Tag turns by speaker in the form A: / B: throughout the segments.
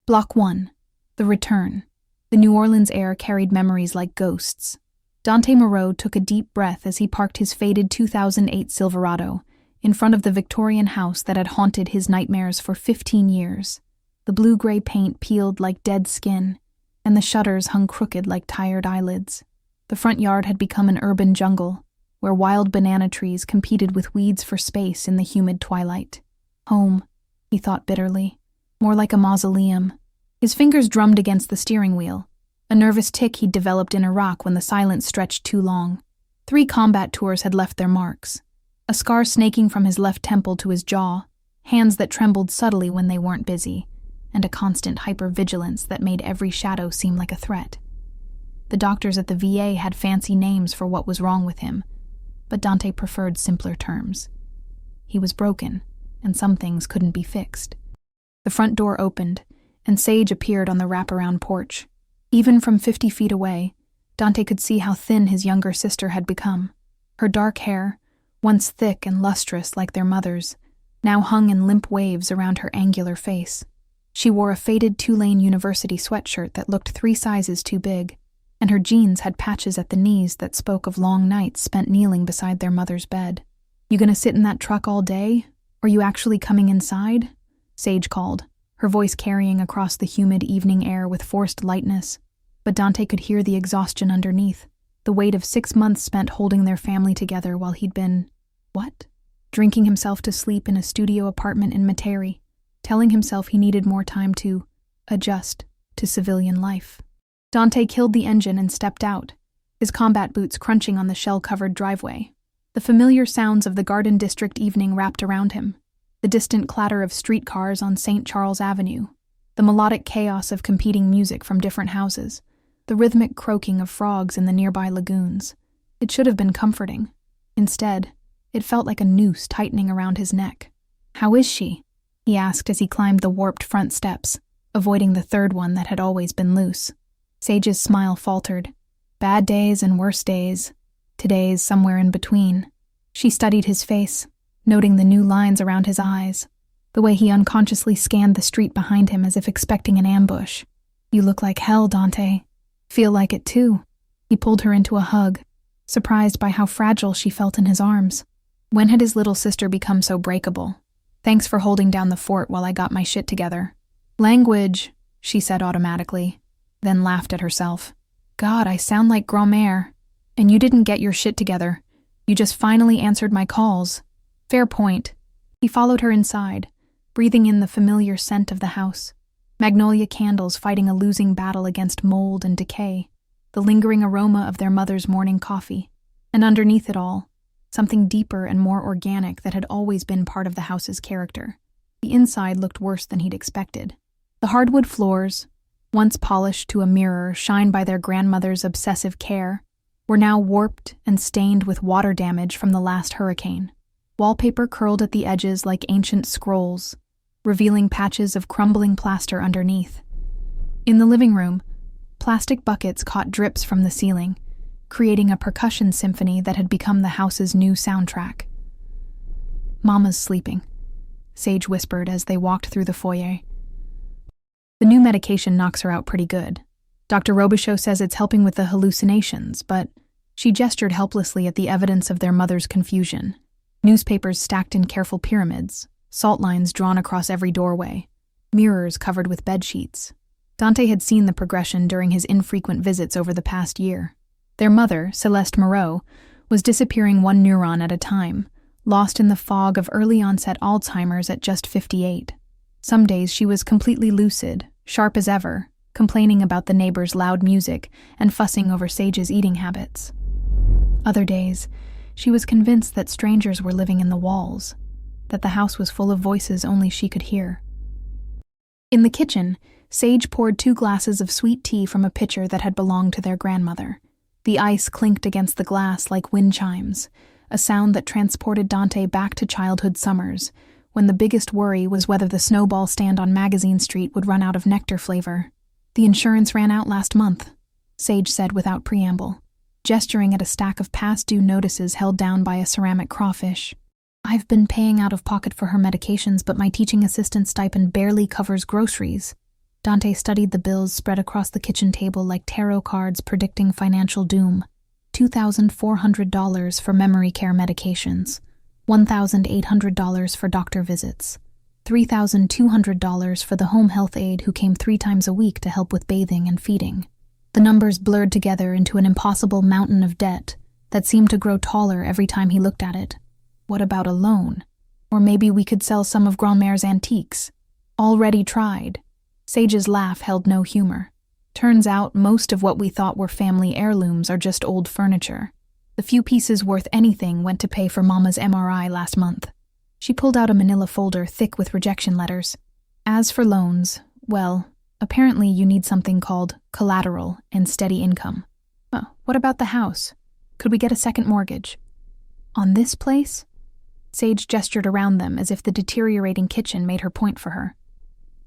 A: Block 1. The Return. The New Orleans air carried memories like ghosts. Dante Moreau took a deep breath as he parked his faded 2008 Silverado in front of the Victorian house that had haunted his nightmares for 15 years. The blue-gray paint peeled like dead skin, and the shutters hung crooked like tired eyelids. The front yard had become an urban jungle, where wild banana trees competed with weeds for space in the humid twilight. Home, he thought bitterly, more like a mausoleum. His fingers drummed against the steering wheel, a nervous tic he'd developed in Iraq when the silence stretched too long. 3 combat tours had left their marks. A scar snaking from his left temple to his jaw, hands that trembled subtly when they weren't busy, and a constant hypervigilance that made every shadow seem like a threat. The doctors at the VA had fancy names for what was wrong with him, but Dante preferred simpler terms. He was broken, and some things couldn't be fixed. The front door opened, and Sage appeared on the wraparound porch. Even from 50 feet away, Dante could see how thin his younger sister had become. Her dark hair, once thick and lustrous like their mother's, now hung in limp waves around her angular face. She wore a faded Tulane University sweatshirt that looked 3 sizes too big, and her jeans had patches at the knees that spoke of long nights spent kneeling beside their mother's bed. "You gonna sit in that truck all day? Are you actually coming inside?" Sage called, her voice carrying across the humid evening air with forced lightness. But Dante could hear the exhaustion underneath, the weight of 6 months spent holding their family together while he'd been, drinking himself to sleep in a studio apartment in Metairie, telling himself he needed more time to adjust to civilian life. Dante killed the engine and stepped out, his combat boots crunching on the shell-covered driveway. The familiar sounds of the Garden District evening wrapped around him, the distant clatter of streetcars on St. Charles Avenue, the melodic chaos of competing music from different houses, the rhythmic croaking of frogs in the nearby lagoons. It should have been comforting. Instead, it felt like a noose tightening around his neck. "How is she?" he asked as he climbed the warped front steps, avoiding the third one that had always been loose. Sage's smile faltered. "Bad days and worse days. Today's somewhere in between." She studied his face, noting the new lines around his eyes, the way he unconsciously scanned the street behind him as if expecting an ambush. "You look like hell, Dante." "Feel like it too." He pulled her into a hug, surprised by how fragile she felt in his arms. When had his little sister become so breakable? "Thanks for holding down the fort while I got my shit together." "Language," she said automatically, then laughed at herself. "God, I sound like grand-mère. And you didn't get your shit together. You just finally answered my calls." "Fair point." He followed her inside, breathing in the familiar scent of the house. Magnolia candles fighting a losing battle against mold and decay, the lingering aroma of their mother's morning coffee, and underneath it all, something deeper and more organic that had always been part of the house's character. The inside looked worse than he'd expected. The hardwood floors, once polished to a mirror shined by their grandmother's obsessive care, were now warped and stained with water damage from the last hurricane. Wallpaper curled at the edges like ancient scrolls, revealing patches of crumbling plaster underneath. In the living room, plastic buckets caught drips from the ceiling, creating a percussion symphony that had become the house's new soundtrack. "Mama's sleeping," Sage whispered as they walked through the foyer. "The new medication knocks her out pretty good. Dr. Robichaud says it's helping with the hallucinations, but..." She gestured helplessly at the evidence of their mother's confusion. Newspapers stacked in careful pyramids, salt lines drawn across every doorway, mirrors covered with bedsheets. Dante had seen the progression during his infrequent visits over the past year. Their mother, Celeste Moreau, was disappearing one neuron at a time, lost in the fog of early-onset Alzheimer's at just 58. Some days she was completely lucid, sharp as ever, complaining about the neighbors' loud music and fussing over Sage's eating habits. Other days, she was convinced that strangers were living in the walls, that the house was full of voices only she could hear. In the kitchen, Sage poured 2 glasses of sweet tea from a pitcher that had belonged to their grandmother. The ice clinked against the glass like wind chimes, a sound that transported Dante back to childhood summers, when the biggest worry was whether the snowball stand on Magazine Street would run out of nectar flavor. "The insurance ran out last month," Sage said without preamble, gesturing at a stack of past-due notices held down by a ceramic crawfish. "I've been paying out of pocket for her medications, but my teaching assistant stipend barely covers groceries." Dante studied the bills spread across the kitchen table like tarot cards predicting financial doom. $2,400 for memory care medications, $1,800 for doctor visits, $3,200 for the home health aide who came 3 times a week to help with bathing and feeding. The numbers blurred together into an impossible mountain of debt that seemed to grow taller every time he looked at it. What about a loan? Or maybe we could sell some of Grandmare's antiques. Already tried. Sage's laugh held no humor. Turns out most of what we thought were family heirlooms are just old furniture. The few pieces worth anything went to pay for Mama's MRI last month. She pulled out a manila folder thick with rejection letters. As for loans, well, apparently you need something called collateral and steady income. What about the house? Could we get a second mortgage? On this place? Sage gestured around them as if the deteriorating kitchen made her point for her.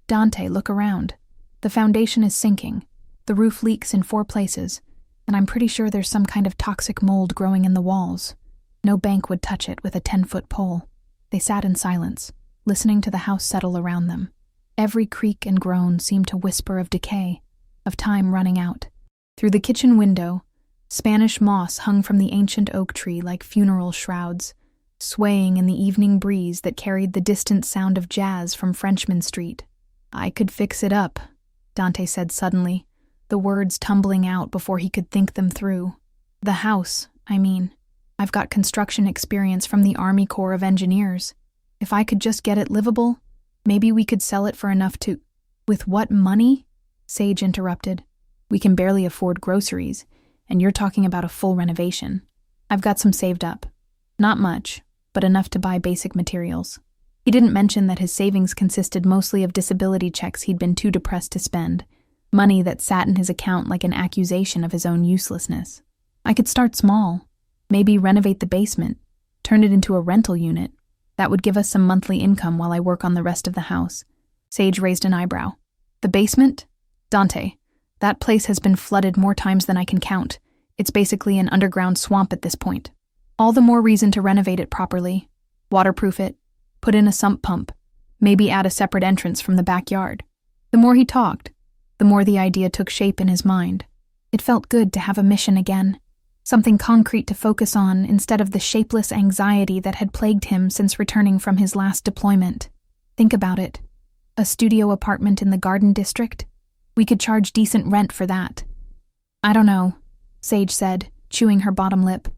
A: Dante, look around. The foundation is sinking. The roof leaks in 4 places, and I'm pretty sure there's some kind of toxic mold growing in the walls. No bank would touch it with a 10-foot pole. They sat in silence, listening to the house settle around them. Every creak and groan seemed to whisper of decay, of time running out. Through the kitchen window, Spanish moss hung from the ancient oak tree like funeral shrouds, swaying in the evening breeze that carried the distant sound of jazz from Frenchman Street. I could fix it up, Dante said suddenly, the words tumbling out before he could think them through. The house, I mean. I've got construction experience from the Army Corps of Engineers. If I could just get it livable, maybe we could sell it for enough to— With what money? Sage interrupted. We can barely afford groceries, and you're talking about a full renovation. I've got some saved up. Not much, but enough to buy basic materials. He didn't mention that his savings consisted mostly of disability checks he'd been too depressed to spend, money that sat in his account like an accusation of his own uselessness. I could start small. Maybe renovate the basement, turn it into a rental unit. That would give us some monthly income while I work on the rest of the house. Sage raised an eyebrow. The basement? Dante, that place has been flooded more times than I can count. It's basically an underground swamp at this point. All the more reason to renovate it properly. Waterproof it, put in a sump pump, maybe add a separate entrance from the backyard. The more he talked, the more the idea took shape in his mind. It felt good to have a mission again. Something concrete to focus on instead of the shapeless anxiety that had plagued him since returning from his last deployment. Think about it. A studio apartment in the Garden District? We could charge decent rent for that. I don't know, Sage said, chewing her bottom lip.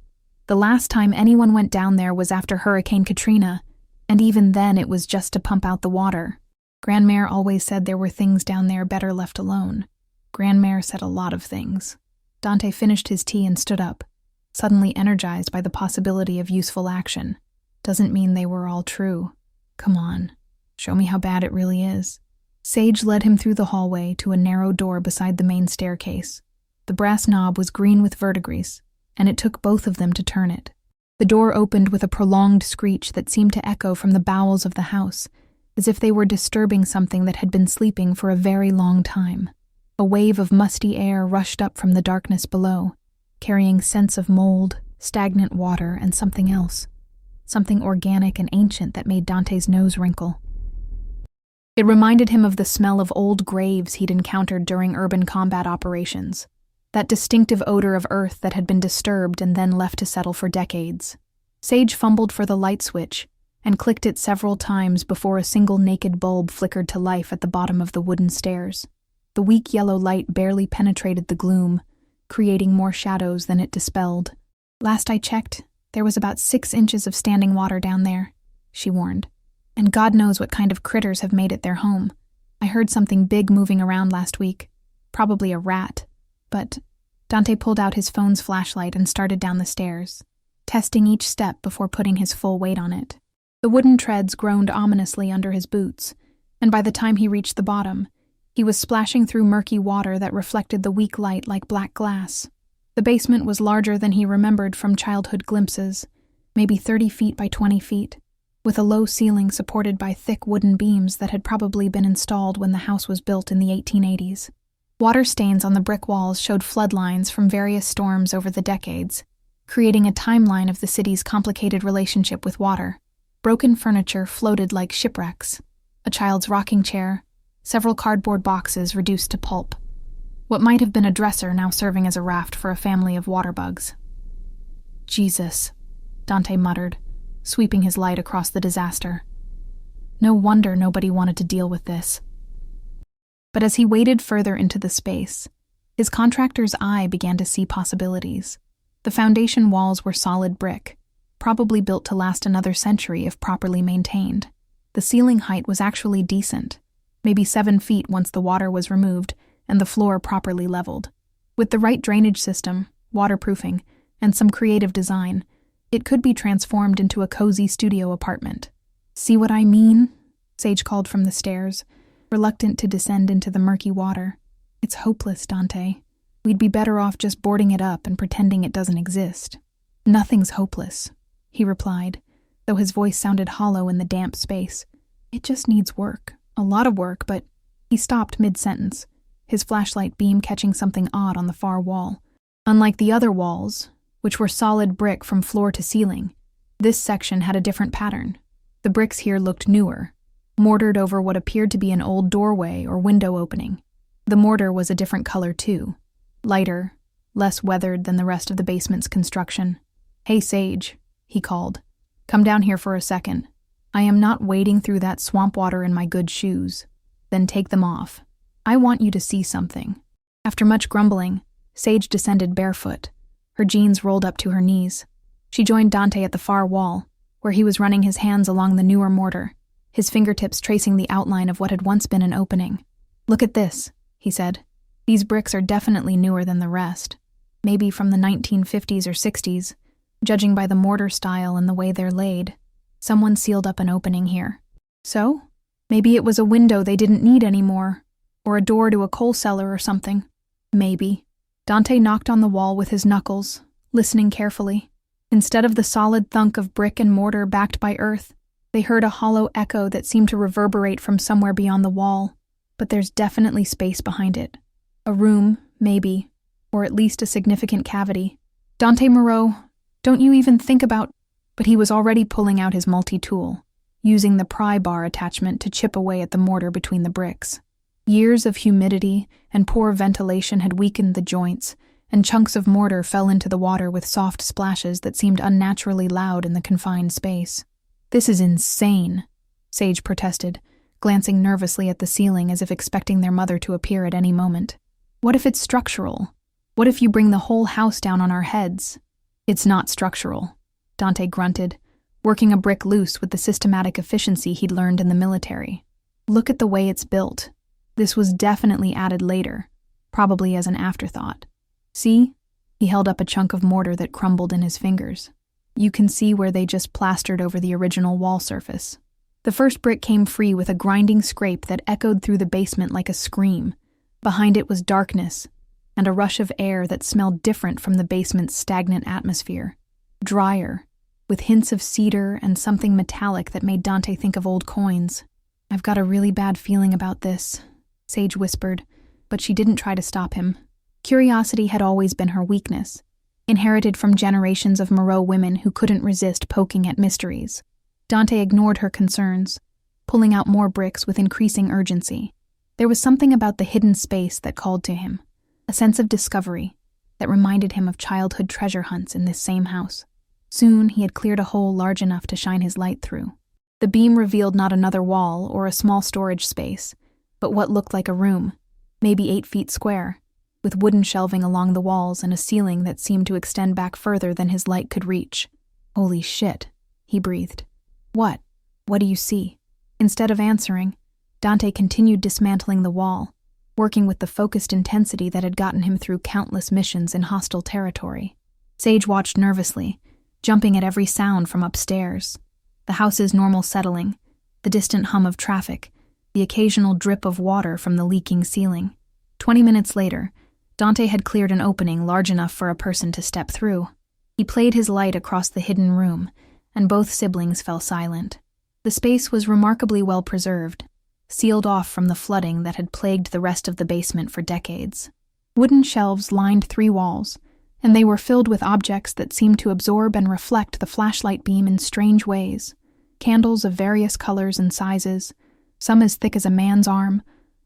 A: The last time anyone went down there was after Hurricane Katrina, and even then it was just to pump out the water. Grandmère always said there were things down there better left alone. Grandmère said a lot of things. Dante finished his tea and stood up, suddenly energized by the possibility of useful action. Doesn't mean they were all true. Come on, show me how bad it really is. Sage led him through the hallway to a narrow door beside the main staircase. The brass knob was green with verdigris, and it took both of them to turn it. The door opened with a prolonged screech that seemed to echo from the bowels of the house, as if they were disturbing something that had been sleeping for a very long time. A wave of musty air rushed up from the darkness below, carrying scents of mold, stagnant water, and something else. Something organic and ancient that made Dante's nose wrinkle. It reminded him of the smell of old graves he'd encountered during urban combat operations. That distinctive odor of earth that had been disturbed and then left to settle for decades. Sage fumbled for the light switch and clicked it several times before a single naked bulb flickered to life at the bottom of the wooden stairs. The weak yellow light barely penetrated the gloom, creating more shadows than it dispelled. Last I checked, there was about 6 inches of standing water down there, she warned. And God knows what kind of critters have made it their home. I heard something big moving around last week. Probably a rat. But Dante pulled out his phone's flashlight and started down the stairs, testing each step before putting his full weight on it. The wooden treads groaned ominously under his boots, and by the time he reached the bottom, he was splashing through murky water that reflected the weak light like black glass. The basement was larger than he remembered from childhood glimpses, maybe 30 feet by 20 feet, with a low ceiling supported by thick wooden beams that had probably been installed when the house was built in the 1880s. Water stains on the brick walls showed flood lines from various storms over the decades, creating a timeline of the city's complicated relationship with water. Broken furniture floated like shipwrecks. A child's rocking chair, several cardboard boxes reduced to pulp. What might have been a dresser now serving as a raft for a family of water bugs. Jesus, Dante muttered, sweeping his light across the disaster. No wonder nobody wanted to deal with this. But as he waded further into the space, his contractor's eye began to see possibilities. The foundation walls were solid brick, probably built to last another century if properly maintained. The ceiling height was actually decent, maybe 7 feet once the water was removed and the floor properly leveled. With the right drainage system, waterproofing, and some creative design, it could be transformed into a cozy studio apartment. "See what I mean?" Sage called from the stairs, reluctant to descend into the murky water. "It's hopeless, Dante. We'd be better off just boarding it up and pretending it doesn't exist." "Nothing's hopeless," he replied, though his voice sounded hollow in the damp space. "It just needs work. A lot of work, but—" He stopped mid-sentence, his flashlight beam catching something odd on the far wall. Unlike the other walls, which were solid brick from floor to ceiling, this section had a different pattern. The bricks here looked newer, mortared over what appeared to be an old doorway or window opening. The mortar was a different color too, lighter, less weathered than the rest of the basement's construction. "Hey, Sage," he called. "Come down here for a second. I am not wading through that swamp water in my good shoes. Then take them off. I want you to see something." After much grumbling, Sage descended barefoot, her jeans rolled up to her knees. She joined Dante at the far wall, where he was running his hands along the newer mortar, his fingertips tracing the outline of what had once been an opening. "Look at this," he said. "These bricks are definitely newer than the rest. Maybe from the 1950s or 60s, judging by the mortar style and the way they're laid. Someone sealed up an opening here. So, maybe it was a window they didn't need anymore, or a door to a coal cellar or something. Maybe." Dante knocked on the wall with his knuckles, listening carefully. Instead of the solid thunk of brick and mortar backed by earth, they heard a hollow echo that seemed to reverberate from somewhere beyond the wall. But there's definitely space behind it. A room, maybe, or at least a significant cavity. "Dante Moreau, don't you even think about—" But he was already pulling out his multi-tool, using the pry bar attachment to chip away at the mortar between the bricks. Years of humidity and poor ventilation had weakened the joints, and chunks of mortar fell into the water with soft splashes that seemed unnaturally loud in the confined space. "This is insane," Sage protested, glancing nervously at the ceiling as if expecting their mother to appear at any moment. "What if it's structural? What if you bring the whole house down on our heads?" "It's not structural," Dante grunted, working a brick loose with the systematic efficiency he'd learned in the military. "Look at the way it's built. This was definitely added later, probably as an afterthought. See?" He held up a chunk of mortar that crumbled in his fingers. "You can see where they just plastered over the original wall surface." The first brick came free with a grinding scrape that echoed through the basement like a scream. Behind it was darkness, and a rush of air that smelled different from the basement's stagnant atmosphere. Drier, with hints of cedar and something metallic that made Dante think of old coins. "I've got a really bad feeling about this," Sage whispered, but she didn't try to stop him. Curiosity had always been her weakness, inherited from generations of Moreau women who couldn't resist poking at mysteries. Dante ignored her concerns, pulling out more bricks with increasing urgency. There was something about the hidden space that called to him, a sense of discovery that reminded him of childhood treasure hunts in this same house. Soon he had cleared a hole large enough to shine his light through. The beam revealed not another wall or a small storage space, but what looked like a room, maybe 8 feet square, with wooden shelving along the walls and a ceiling that seemed to extend back further than his light could reach. "Holy shit," he breathed. "What? What do you see?" Instead of answering, Dante continued dismantling the wall, working with the focused intensity that had gotten him through countless missions in hostile territory. Sage watched nervously, jumping at every sound from upstairs. The house's normal settling, the distant hum of traffic, the occasional drip of water from the leaking ceiling. 20 minutes later, Dante had cleared an opening large enough for a person to step through. He played his light across the hidden room, and both siblings fell silent. The space was remarkably well preserved, sealed off from the flooding that had plagued the rest of the basement for decades. Wooden shelves lined 3 walls, and they were filled with objects that seemed to absorb and reflect the flashlight beam in strange ways. Candles of various colors and sizes, some as thick as a man's arm,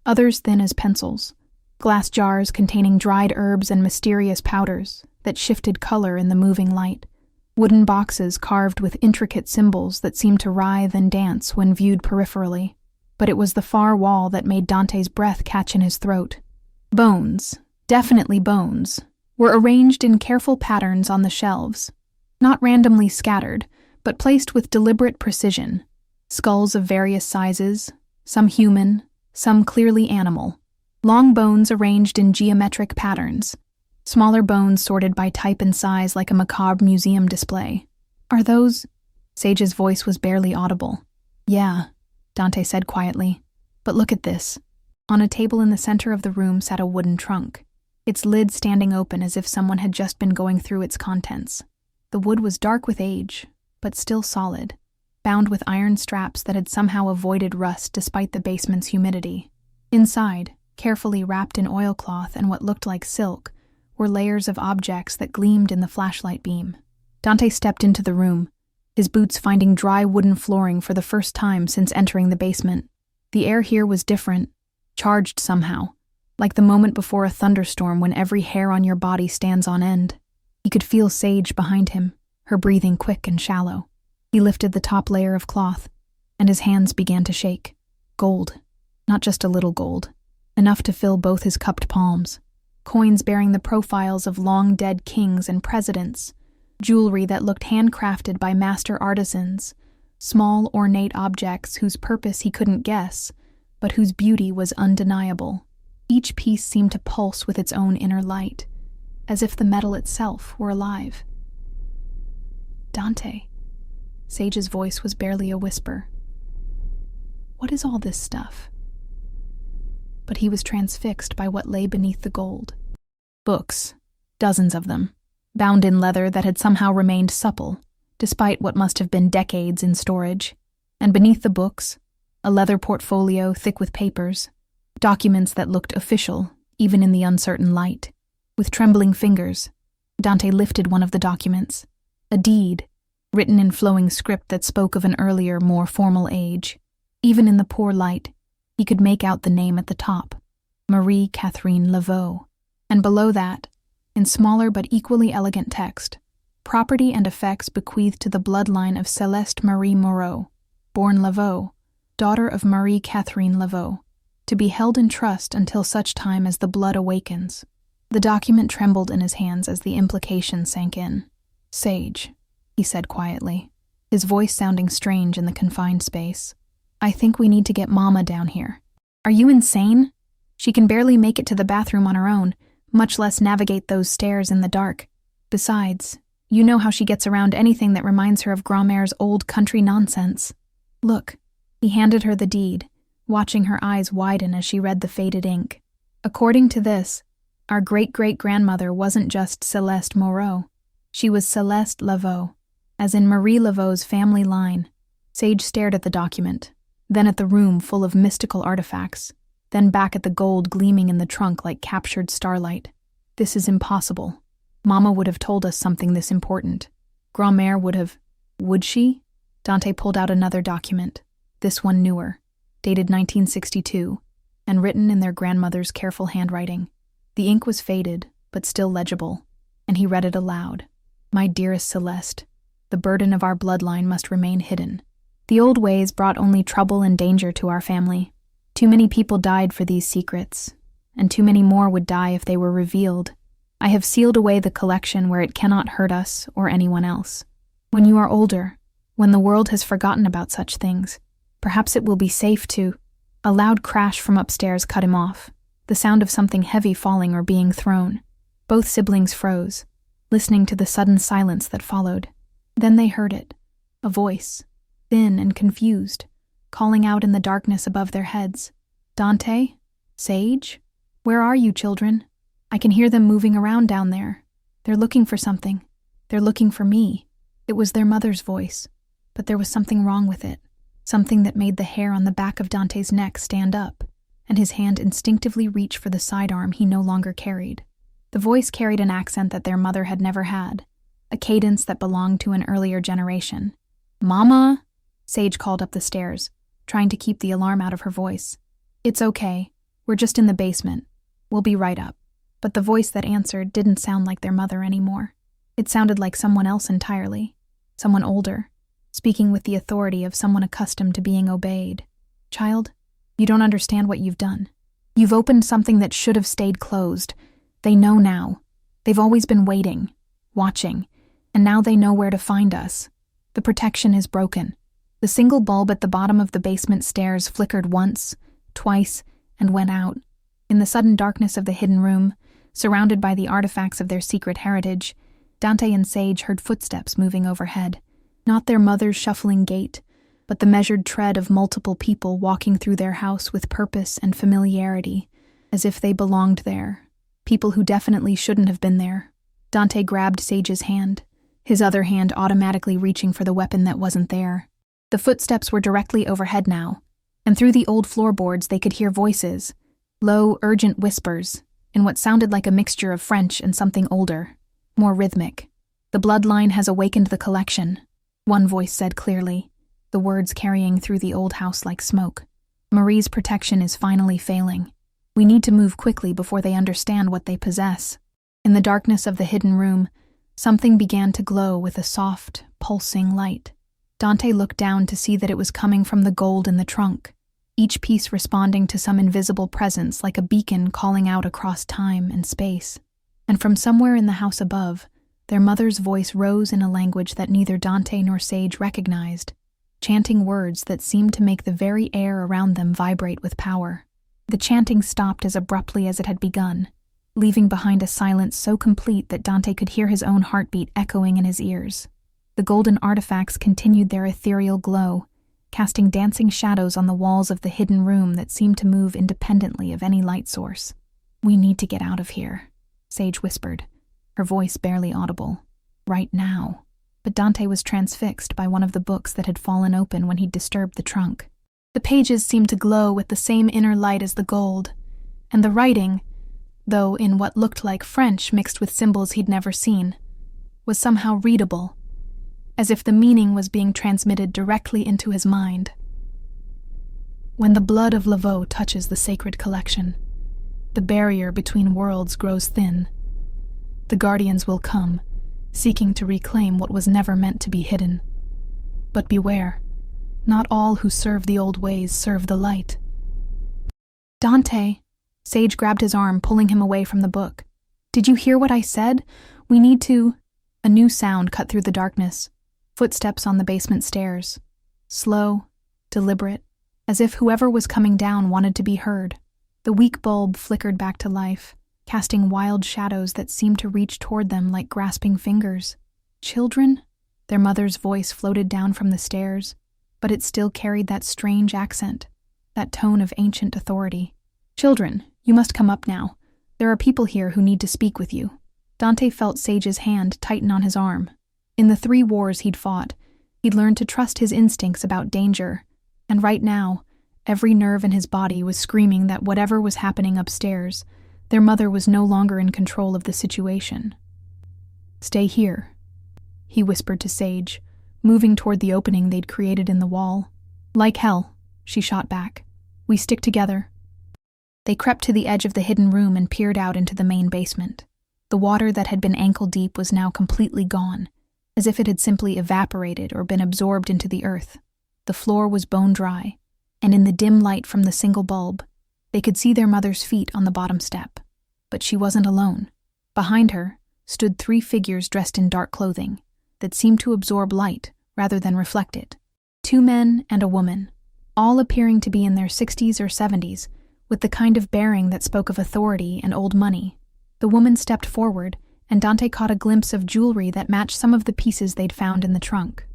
A: others thin as pencils, glass jars containing dried herbs and mysterious powders that shifted color in the moving light, wooden boxes carved with intricate symbols that seemed to writhe and dance when viewed peripherally. But it was the far wall that made Dante's breath catch in his throat. Bones, definitely bones, were arranged in careful patterns on the shelves, not randomly scattered, but placed with deliberate precision. Skulls of various sizes, some human, some clearly animal. Long bones arranged in geometric patterns. Smaller bones sorted by type and size like a macabre museum display. Are those? Sage's voice was barely audible. Yeah, Dante said quietly. But look at this. On a table in the center of the room sat a wooden trunk, its lid standing open as if someone had just been going through its contents. The wood was dark with age, but still solid, bound with iron straps that had somehow avoided rust despite the basement's humidity. Inside, carefully wrapped in oilcloth and what looked like silk, were layers of objects that gleamed in the flashlight beam. Dante stepped into the room, his boots finding dry wooden flooring for the first time since entering the basement. The air here was different, charged somehow, like the moment before a thunderstorm when every hair on your body stands on end. He could feel Sage behind him, her breathing quick and shallow. He lifted the top layer of cloth, and his hands began to shake. Gold, not just a little gold, enough to fill both his cupped palms. Coins bearing the profiles of long-dead kings and presidents, jewelry that looked handcrafted by master artisans, small ornate objects whose purpose he couldn't guess, but whose beauty was undeniable. Each piece seemed to pulse with its own inner light, as if the metal itself were alive. Dante. Sage's voice was barely a whisper. What is all this stuff? But he was transfixed by what lay beneath the gold. Books, dozens of them, bound in leather that had somehow remained supple, despite what must have been decades in storage. And beneath the books, a leather portfolio thick with papers, documents that looked official, even in the uncertain light. With trembling fingers, Dante lifted one of the documents, a deed, written in flowing script that spoke of an earlier, more formal age. Even in the poor light, he could make out the name at the top, Marie Catherine Laveau, and below that, in smaller but equally elegant text, property and effects bequeathed to the bloodline of Céleste Marie Moreau, born Laveau, daughter of Marie Catherine Laveau, to be held in trust until such time as the blood awakens. The document trembled in his hands as the implication sank in. Sage, he said quietly, his voice sounding strange in the confined space. I think we need to get Mama down here. Are you insane? She can barely make it to the bathroom on her own, much less navigate those stairs in the dark. Besides, you know how she gets around anything that reminds her of Grand-Mère's old country nonsense. Look, he handed her the deed, watching her eyes widen as she read the faded ink. According to this, our great-great-grandmother wasn't just Céleste Moreau. She was Céleste Laveau, as in Marie Laveau's family line. Sage stared at the document, then at the room full of mystical artifacts, then back at the gold gleaming in the trunk like captured starlight. This is impossible. Mama would have told us something this important. Grand-Mère would have... Would she? Dante pulled out another document, this one newer, dated 1962, and written in their grandmother's careful handwriting. The ink was faded, but still legible, and he read it aloud. My dearest Celeste, the burden of our bloodline must remain hidden. The old ways brought only trouble and danger to our family. Too many people died for these secrets, and too many more would die if they were revealed. I have sealed away the collection where it cannot hurt us or anyone else. When you are older, when the world has forgotten about such things, perhaps it will be safe to... A loud crash from upstairs cut him off, the sound of something heavy falling or being thrown. Both siblings froze, listening to the sudden silence that followed. Then they heard it, a voice, thin and confused, calling out in the darkness above their heads. Dante? Sage? Where are you, children? I can hear them moving around down there. They're looking for something. They're looking for me. It was their mother's voice, but there was something wrong with it, something that made the hair on the back of Dante's neck stand up, and his hand instinctively reach for the sidearm he no longer carried. The voice carried an accent that their mother had never had, a cadence that belonged to an earlier generation. Mama? Sage called up the stairs, trying to keep the alarm out of her voice. It's okay, "We're just in the basement. We'll be right up." But the voice that answered didn't sound like their mother anymore. It sounded like someone else entirely. Someone older, speaking with the authority of someone accustomed to being obeyed. "Child, you don't understand what you've done. You've opened something that should have stayed closed. They know now. They've always been waiting, watching, and now they know where to find us. The protection is broken." The single bulb at the bottom of the basement stairs flickered once, twice, and went out. In the sudden darkness of the hidden room, surrounded by the artifacts of their secret heritage, Dante and Sage heard footsteps moving overhead. Not their mother's shuffling gait, but the measured tread of multiple people walking through their house with purpose and familiarity, as if they belonged there. People who definitely shouldn't have been there. Dante grabbed Sage's hand, his other hand automatically reaching for the weapon that wasn't there. The footsteps were directly overhead now, and through the old floorboards they could hear voices, low, urgent whispers, in what sounded like a mixture of French and something older, more rhythmic. "The bloodline has awakened the collection," one voice said clearly, the words carrying through the old house like smoke. "Marie's protection is finally failing. We need to move quickly before they understand what they possess." In the darkness of the hidden room, something began to glow with a soft, pulsing light. Dante looked down to see that it was coming from the gold in the trunk, each piece responding to some invisible presence like a beacon calling out across time and space. And from somewhere in the house above, their mother's voice rose in a language that neither Dante nor Sage recognized, chanting words that seemed to make the very air around them vibrate with power. The chanting stopped as abruptly as it had begun, leaving behind a silence so complete that Dante could hear his own heartbeat echoing in his ears. The golden artifacts continued their ethereal glow, casting dancing shadows on the walls of the hidden room that seemed to move independently of any light source. "We need to get out of here," Sage whispered, her voice barely audible. "Right now." But Dante was transfixed by one of the books that had fallen open when he'd disturbed the trunk. The pages seemed to glow with the same inner light as the gold, and the writing, though in what looked like French mixed with symbols he'd never seen, was somehow readable, as if the meaning was being transmitted directly into his mind. "When the blood of Laveau touches the sacred collection, the barrier between worlds grows thin. The guardians will come, seeking to reclaim what was never meant to be hidden. But beware, not all who serve the old ways serve the light." "Dante," Sage grabbed his arm, pulling him away from the book. "Did you hear what I said? We need to—" A new sound cut through the darkness. Footsteps on the basement stairs. Slow, deliberate, as if whoever was coming down wanted to be heard. The weak bulb flickered back to life, casting wild shadows that seemed to reach toward them like grasping fingers. "Children?" Their mother's voice floated down from the stairs, but it still carried that strange accent, that tone of ancient authority. "Children, you must come up now. There are people here who need to speak with you." Dante felt Sage's hand tighten on his arm. In the 3 wars he'd fought, he'd learned to trust his instincts about danger, and right now, every nerve in his body was screaming that whatever was happening upstairs, their mother was no longer in control of the situation. "Stay here," he whispered to Sage, moving toward the opening they'd created in the wall. "Like hell," she shot back. "We stick together." They crept to the edge of the hidden room and peered out into the main basement. The water that had been ankle-deep was now completely gone, as if it had simply evaporated or been absorbed into the earth. The floor was bone-dry, and in the dim light from the single bulb, they could see their mother's feet on the bottom step. But she wasn't alone. Behind her stood 3 figures dressed in dark clothing that seemed to absorb light rather than reflect it. 2 men and a woman, all appearing to be in their 60s or 70s, with the kind of bearing that spoke of authority and old money. The woman stepped forward, and Dante caught a glimpse of jewelry that matched some of the pieces they'd found in the trunk.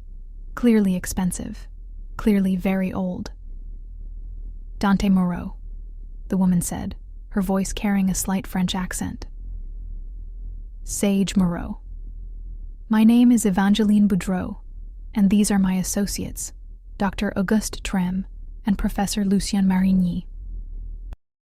A: Clearly expensive. Clearly very old. "Dante Moreau," the woman said, her voice carrying a slight French accent. "Sage Moreau. My name is Evangeline Boudreau, and these are my associates, Dr. Auguste Trem and Professor Lucien Marigny.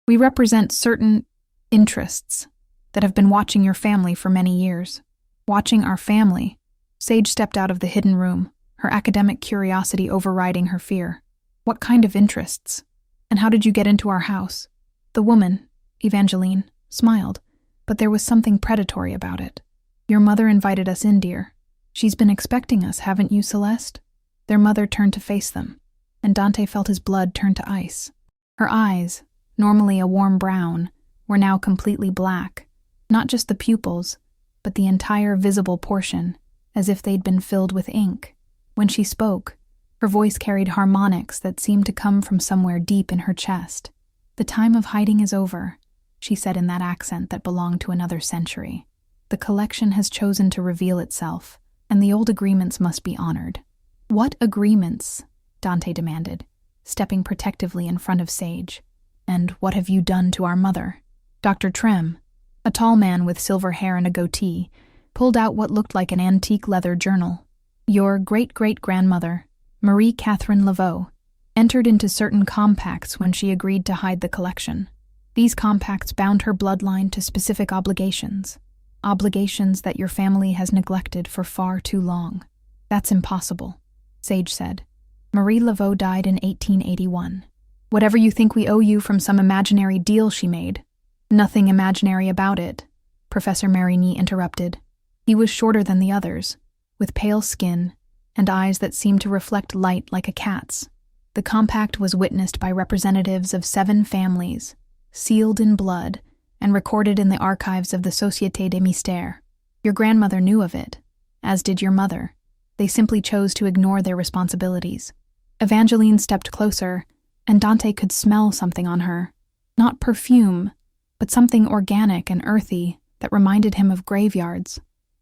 A: We represent certain interests that have been watching your family for many years. Watching our family." Sage stepped out of the hidden room, her academic curiosity overriding her fear. "What kind of interests? And how did you get into our house?" The woman, Evangeline, smiled, but there was something predatory about it. Your mother invited us in, dear. She's been expecting us, haven't you, Celeste? Their mother turned to face them, and Dante felt his blood turn to ice. Her eyes, normally a warm brown, were now completely black, not just the pupils, but the entire visible portion, as if they'd been filled with ink. When she spoke, her voice carried harmonics that seemed to come from somewhere deep in her chest. The time of hiding is over, she said in that accent that belonged to another century. The collection has chosen to reveal itself, and the old agreements must be honored. What agreements? Dante demanded, stepping protectively in front of Sage. And what have you done to our mother? Dr. Trem, a tall man with silver hair and a goatee, pulled out what looked like an antique leather journal. Your great-great-grandmother, Marie Catherine Laveau, entered into certain compacts when she agreed to hide the collection. These compacts bound her bloodline to specific obligations that your family has neglected for far too long. That's impossible, Sage said. Marie Laveau died in 1881. Whatever you think we owe you from some imaginary deal she made, nothing imaginary about it, Professor Marigny interrupted. He was shorter than the others, with pale skin and eyes that seemed to reflect light like a cat's. The compact was witnessed by representatives of 7 families, sealed in blood, and recorded in the archives of the Société des Mystères. Your grandmother knew of it, as did your mother. They simply chose to ignore their responsibilities. Evangeline stepped closer, and Dante could smell something on her. Not perfume, but something organic and earthy that reminded him of graveyards.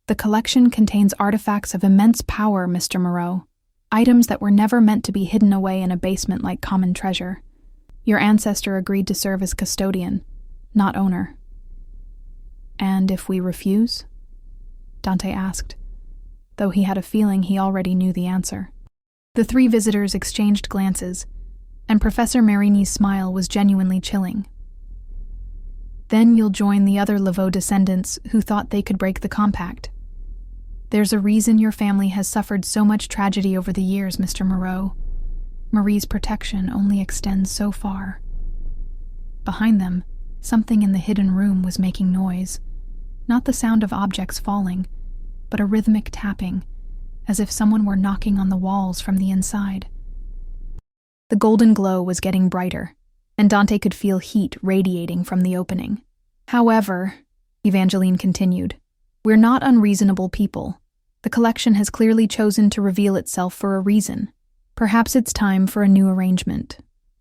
A: The collection contains artifacts of immense power, Mr. Moreau. Items that were never meant to be hidden away in a basement like common treasure. Your ancestor agreed to serve as custodian, not owner. And if we refuse? Dante asked, though he had a feeling he already knew the answer. The 3 visitors exchanged glances, and Professor Marigny's smile was genuinely chilling. Then you'll join the other Laveau descendants who thought they could break the compact. There's a reason your family has suffered so much tragedy over the years, Mr. Moreau. Marie's protection only extends so far. Behind them, something in the hidden room was making noise. Not the sound of objects falling, but a rhythmic tapping, as if someone were knocking on the walls from the inside. The golden glow was getting brighter, and Dante could feel heat radiating from the opening. However, Evangeline continued, we're not unreasonable people. The collection has clearly chosen to reveal itself for a reason. Perhaps it's time for a new arrangement.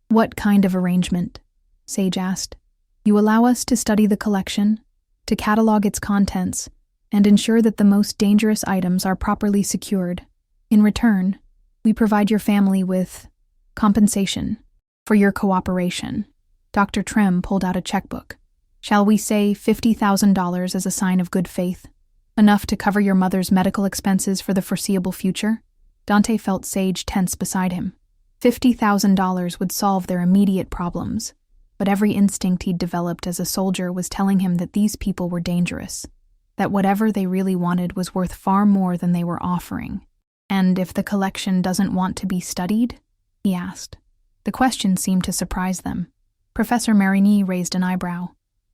A: What kind of arrangement? Sage asked. You allow us to study the collection, to catalog its contents, and ensure that the most dangerous items are properly secured. In return, we provide your family with compensation for your cooperation. Dr. Trem pulled out a checkbook. Shall we say $50,000 as a sign of good faith? Enough to cover your mother's medical expenses for the foreseeable future? Dante felt Sage tense beside him. $50,000 would solve their immediate problems, but every instinct he'd developed as a soldier was telling him that these people were dangerous, that whatever they really wanted was worth far more than they were offering. And if the collection doesn't want to be studied? He asked. The question seemed to surprise them. Professor Marigny raised an eyebrow.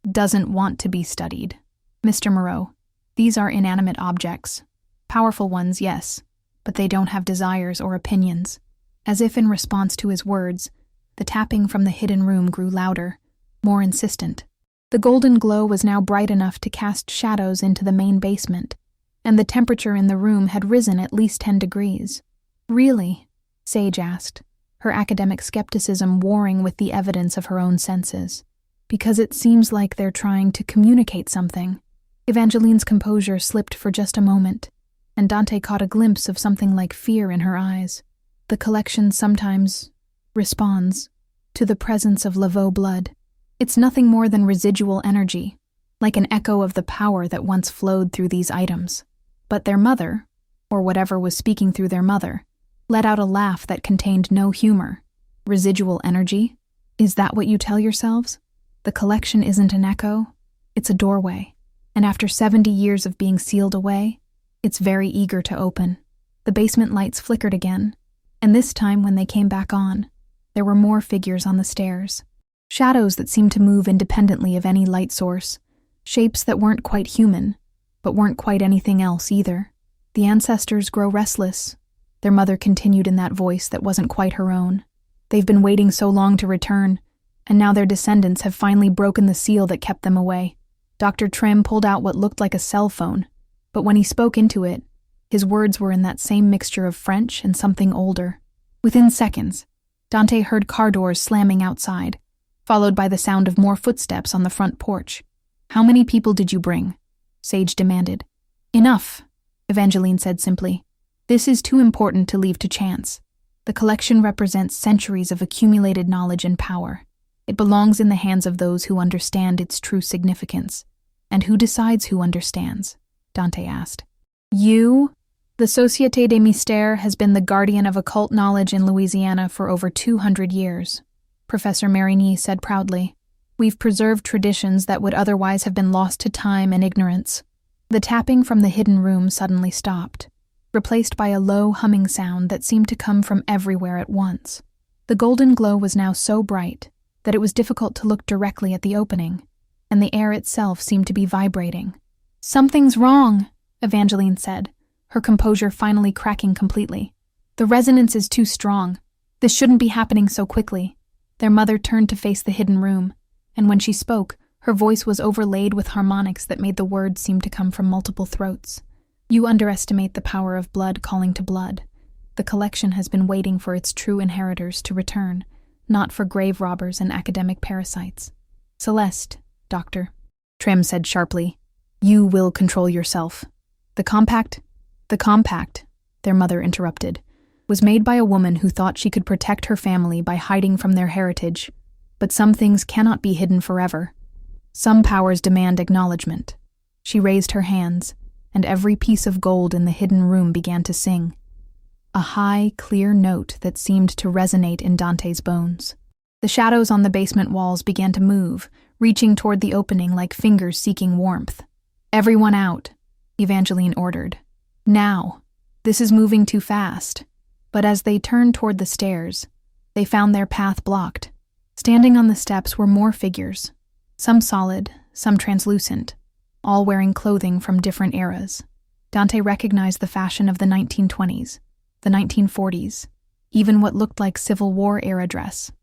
A: Doesn't want to be studied. Mr. Moreau, these are inanimate objects. Powerful ones, yes, but they don't have desires or opinions. As if in response to his words, the tapping from the hidden room grew louder, more insistent. The golden glow was now bright enough to cast shadows into the main basement, and the temperature in the room had risen at least 10 degrees. Really? Sage asked, her academic skepticism warring with the evidence of her own senses. Because it seems like they're trying to communicate something. Evangeline's composure slipped for just a moment, and Dante caught a glimpse of something like fear in her eyes. The collection sometimes responds to the presence of Laveau blood. It's nothing more than residual energy, like an echo of the power that once flowed through these items. But their mother, or whatever was speaking through their mother, let out a laugh that contained no humor. Residual energy? Is that what you tell yourselves? The collection isn't an echo, it's a doorway. And after 70 years of being sealed away, it's very eager to open. The basement lights flickered again, and this time when they came back on, there were more figures on the stairs. Shadows that seemed to move independently of any light source, shapes that weren't quite human, but weren't quite anything else either. The ancestors grow restless, their mother continued in that voice that wasn't quite her own. They've been waiting so long to return, and now their descendants have finally broken the seal that kept them away. Dr. Trim pulled out what looked like a cell phone, but when he spoke into it, his words were in that same mixture of French and something older. Within seconds, Dante heard car doors slamming outside, followed by the sound of more footsteps on the front porch. "How many people did you bring?" Sage demanded. "Enough," Evangeline said simply. "This is too important to leave to chance. The collection represents centuries of accumulated knowledge and power. It belongs in the hands of those who understand its true significance." "And who decides who understands?" Dante asked. "You?" The Société des Mystères has been the guardian of occult knowledge in Louisiana for over 200 years, Professor Marigny said proudly. "We've preserved traditions that would otherwise have been lost to time and ignorance." The tapping from the hidden room suddenly stopped, replaced by a low humming sound that seemed to come from everywhere at once. The golden glow was now so bright that it was difficult to look directly at the opening, and the air itself seemed to be vibrating. "Something's wrong," Evangeline said, her composure finally cracking completely. "The resonance is too strong. This shouldn't be happening so quickly." Their mother turned to face the hidden room, and when she spoke, her voice was overlaid with harmonics that made the words seem to come from multiple throats. "You underestimate the power of blood calling to blood. The collection has been waiting for its true inheritors to return, not for grave robbers and academic parasites." "Celeste, Doctor," Trim said sharply, "you will control yourself. The compact, their mother interrupted, was made by a woman who thought she could protect her family by hiding from their heritage. But some things cannot be hidden forever. Some powers demand acknowledgement." She raised her hands, and every piece of gold in the hidden room began to sing. A high, clear note that seemed to resonate in Dante's bones. The shadows on the basement walls began to move, reaching toward the opening like fingers seeking warmth. "Everyone out," Evangeline ordered. "Now. This is moving too fast." But as they turned toward the stairs, they found their path blocked. Standing on the steps were more figures, some solid, some translucent, all wearing clothing from different eras. Dante recognized the fashion of the 1920s, the 1940s, even what looked like Civil War-era dress.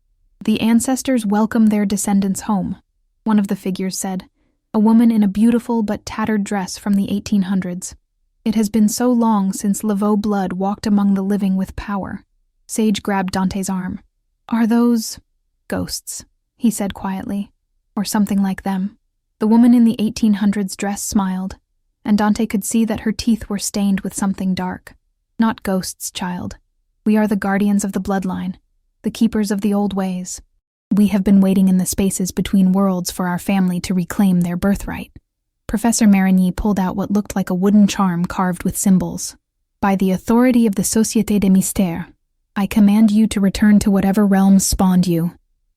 A: "The ancestors welcome their descendants home," one of the figures said, a woman in a beautiful but tattered dress from the 1800s. "It has been so long since Laveau blood walked among the living with power." Sage grabbed Dante's arm. "Are those ghosts?" he said quietly. "Or something like them." The woman in the 1800s dress smiled, and Dante could see that her teeth were stained with something dark. "Not ghosts, child. We are the guardians of the bloodline, the keepers of the old ways. We have been waiting in the spaces between worlds for our family to reclaim their birthright." Professor Marigny pulled out what looked like a wooden charm carved with symbols. "By the authority of the Société des Mystères, I command you to return to whatever realms spawned you.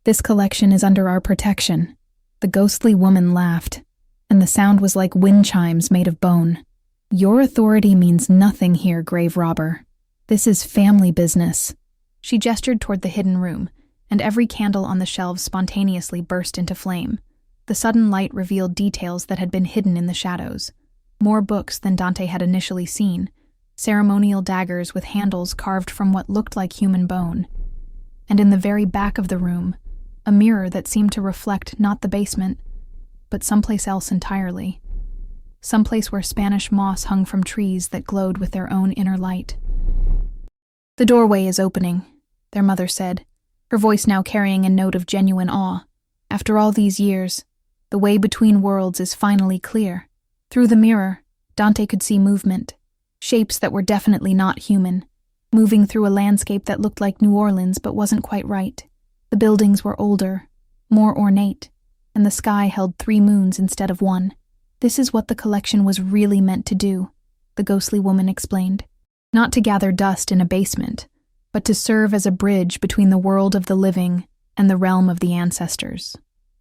A: This collection is under our protection." The ghostly woman laughed, and the sound was like wind chimes made of bone. "Your authority means nothing here, grave robber. This is family business." She gestured toward the hidden room, and every candle on the shelves spontaneously burst into flame. The sudden light revealed details that had been hidden in the shadows. More books than Dante had initially seen, ceremonial daggers with handles carved from what looked like human bone. And in the very back of the room, a mirror that seemed to reflect not the basement, but someplace else entirely. Someplace where Spanish moss hung from trees that glowed with their own inner light. "The doorway is opening," their mother said, her voice now carrying a note of genuine awe. "After all these years, the way between worlds is finally clear." Through the mirror, Dante could see movement, shapes that were definitely not human, moving through a landscape that looked like New Orleans but wasn't quite right. The buildings were older, more ornate, and the sky held 3 moons instead of 1. "This is what the collection was really meant to do," the ghostly woman explained. "Not to gather dust in a basement, but to serve as a bridge between the world of the living and the realm of the ancestors.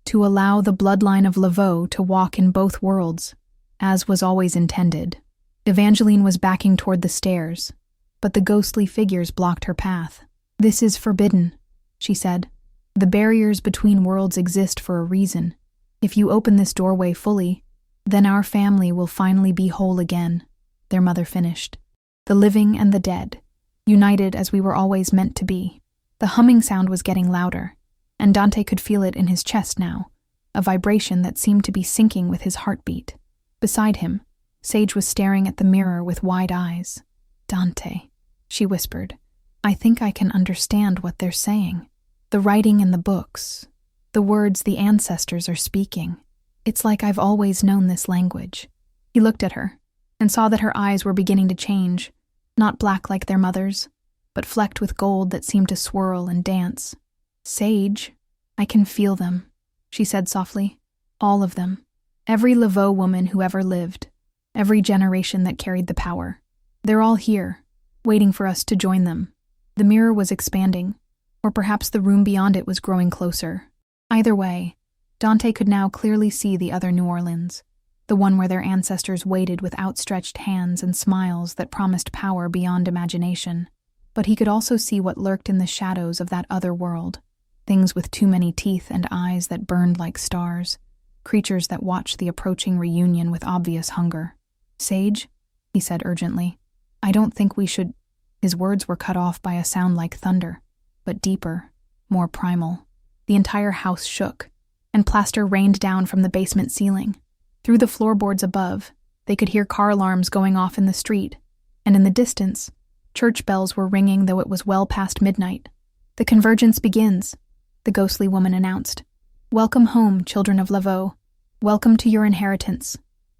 A: To allow the bloodline of Laveau to walk in both worlds, as was always intended." Evangeline was backing toward the stairs, but the ghostly figures blocked her path. "This is forbidden," she said. The barriers between worlds exist for a reason. If you open this doorway fully, then our family will finally be whole again, their mother finished. The living and the dead, united as we were always meant to be. The humming sound was getting louder, and Dante could feel it in his chest now, a vibration that seemed to be syncing with his heartbeat. Beside him, Sage was staring at the mirror with wide eyes. "Dante," she whispered, "I think I can understand what they're saying. The writing in the books, the words the ancestors are speaking. It's like I've always known this language." He looked at her and saw that her eyes were beginning to change, not black like their mother's, but flecked with gold that seemed to swirl and dance. "Sage, I can feel them," she said softly. "All of them. Every Laveau woman who ever lived. Every generation that carried the power. They're all here, waiting for us to join them." The mirror was expanding, or perhaps the room beyond it was growing closer. Either way, Dante could now clearly see the other New Orleans, the one where their ancestors waited with outstretched hands and smiles that promised power beyond imagination. But he could also see what lurked in the shadows of that other world, things with too many teeth and eyes that burned like stars, creatures that watched the approaching reunion with obvious hunger. "Sage," he said urgently, "I don't think we should—" His words were cut off by a sound like thunder, but deeper, more primal. The entire house shook, and plaster rained down from the basement ceiling. Through the floorboards above, they could hear car alarms going off in the street, and in the distance, church bells were ringing though it was well past midnight. "The convergence begins," the ghostly woman announced. "Welcome home, children of Laveau. Welcome to your inheritance."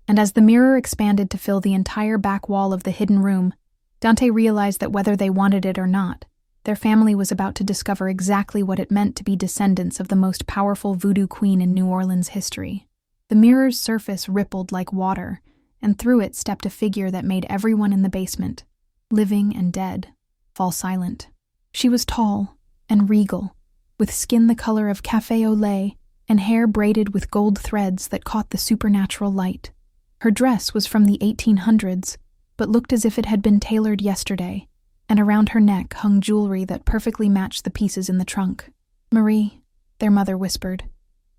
A: And as the mirror expanded to fill the entire back wall of the hidden room, Dante realized that whether they wanted it or not, their family was about to discover exactly what it meant to be descendants of the most powerful voodoo queen in New Orleans history. The mirror's surface rippled like water, and through it stepped a figure that made everyone in the basement, living and dead, fall silent. She was tall and regal, with skin the color of café au lait and hair braided with gold threads that caught the supernatural light. Her dress was from the 1800s, but looked as if it had been tailored yesterday, and around her neck hung jewelry that perfectly matched the pieces in the trunk. "Marie," their mother whispered,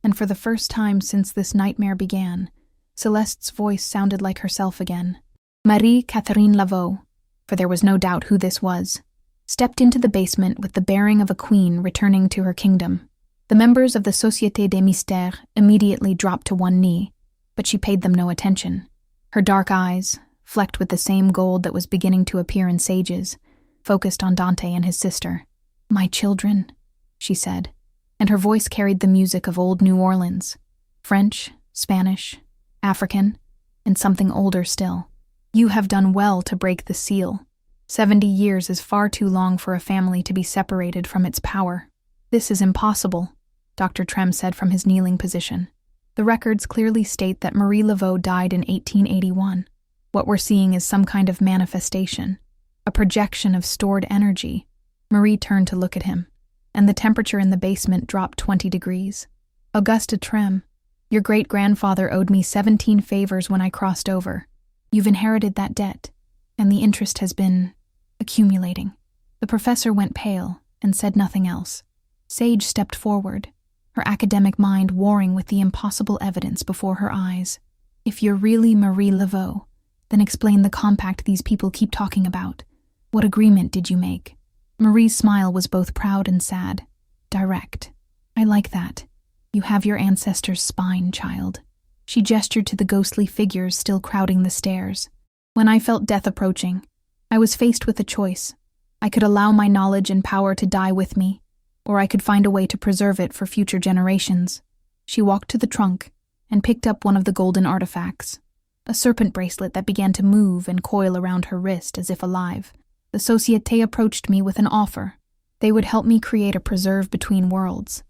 A: and for the first time since this nightmare began, Celeste's voice sounded like herself again. Marie Catherine Laveau, for there was no doubt who this was, stepped into the basement with the bearing of a queen returning to her kingdom. The members of the Société des Mystères immediately dropped to one knee, but she paid them no attention. Her dark eyes, flecked with the same gold that was beginning to appear in Sage's, focused on Dante and his sister. "My children," she said, and her voice carried the music of old New Orleans, French, Spanish, African, and something older still. "You have done well to break the seal. 70 years is far too long for a family to be separated from its power." "This is impossible," Dr. Trem said from his kneeling position. "The records clearly state that Marie Laveau died in 1881. What we're seeing is some kind of manifestation, a projection of stored energy." Marie turned to look at him, and the temperature in the basement dropped 20 degrees. "Auguste Trem, your great-grandfather owed me 17 favors when I crossed over. You've inherited that debt, and the interest has been accumulating." The professor went pale and said nothing else. Sage stepped forward, her academic mind warring with the impossible evidence before her eyes. "If you're really Marie Laveau, then explain the compact these people keep talking about. What agreement did you make?" Marie's smile was both proud and sad, direct. "I like that. You have your ancestors' spine, child." She gestured to the ghostly figures still crowding the stairs. "When I felt death approaching, I was faced with a choice. I could allow my knowledge and power to die with me, or I could find a way to preserve it for future generations." She walked to the trunk and picked up one of the golden artifacts, a serpent bracelet that began to move and coil around her wrist as if alive. "The Société approached me with an offer. They would help me create a preserve between worlds,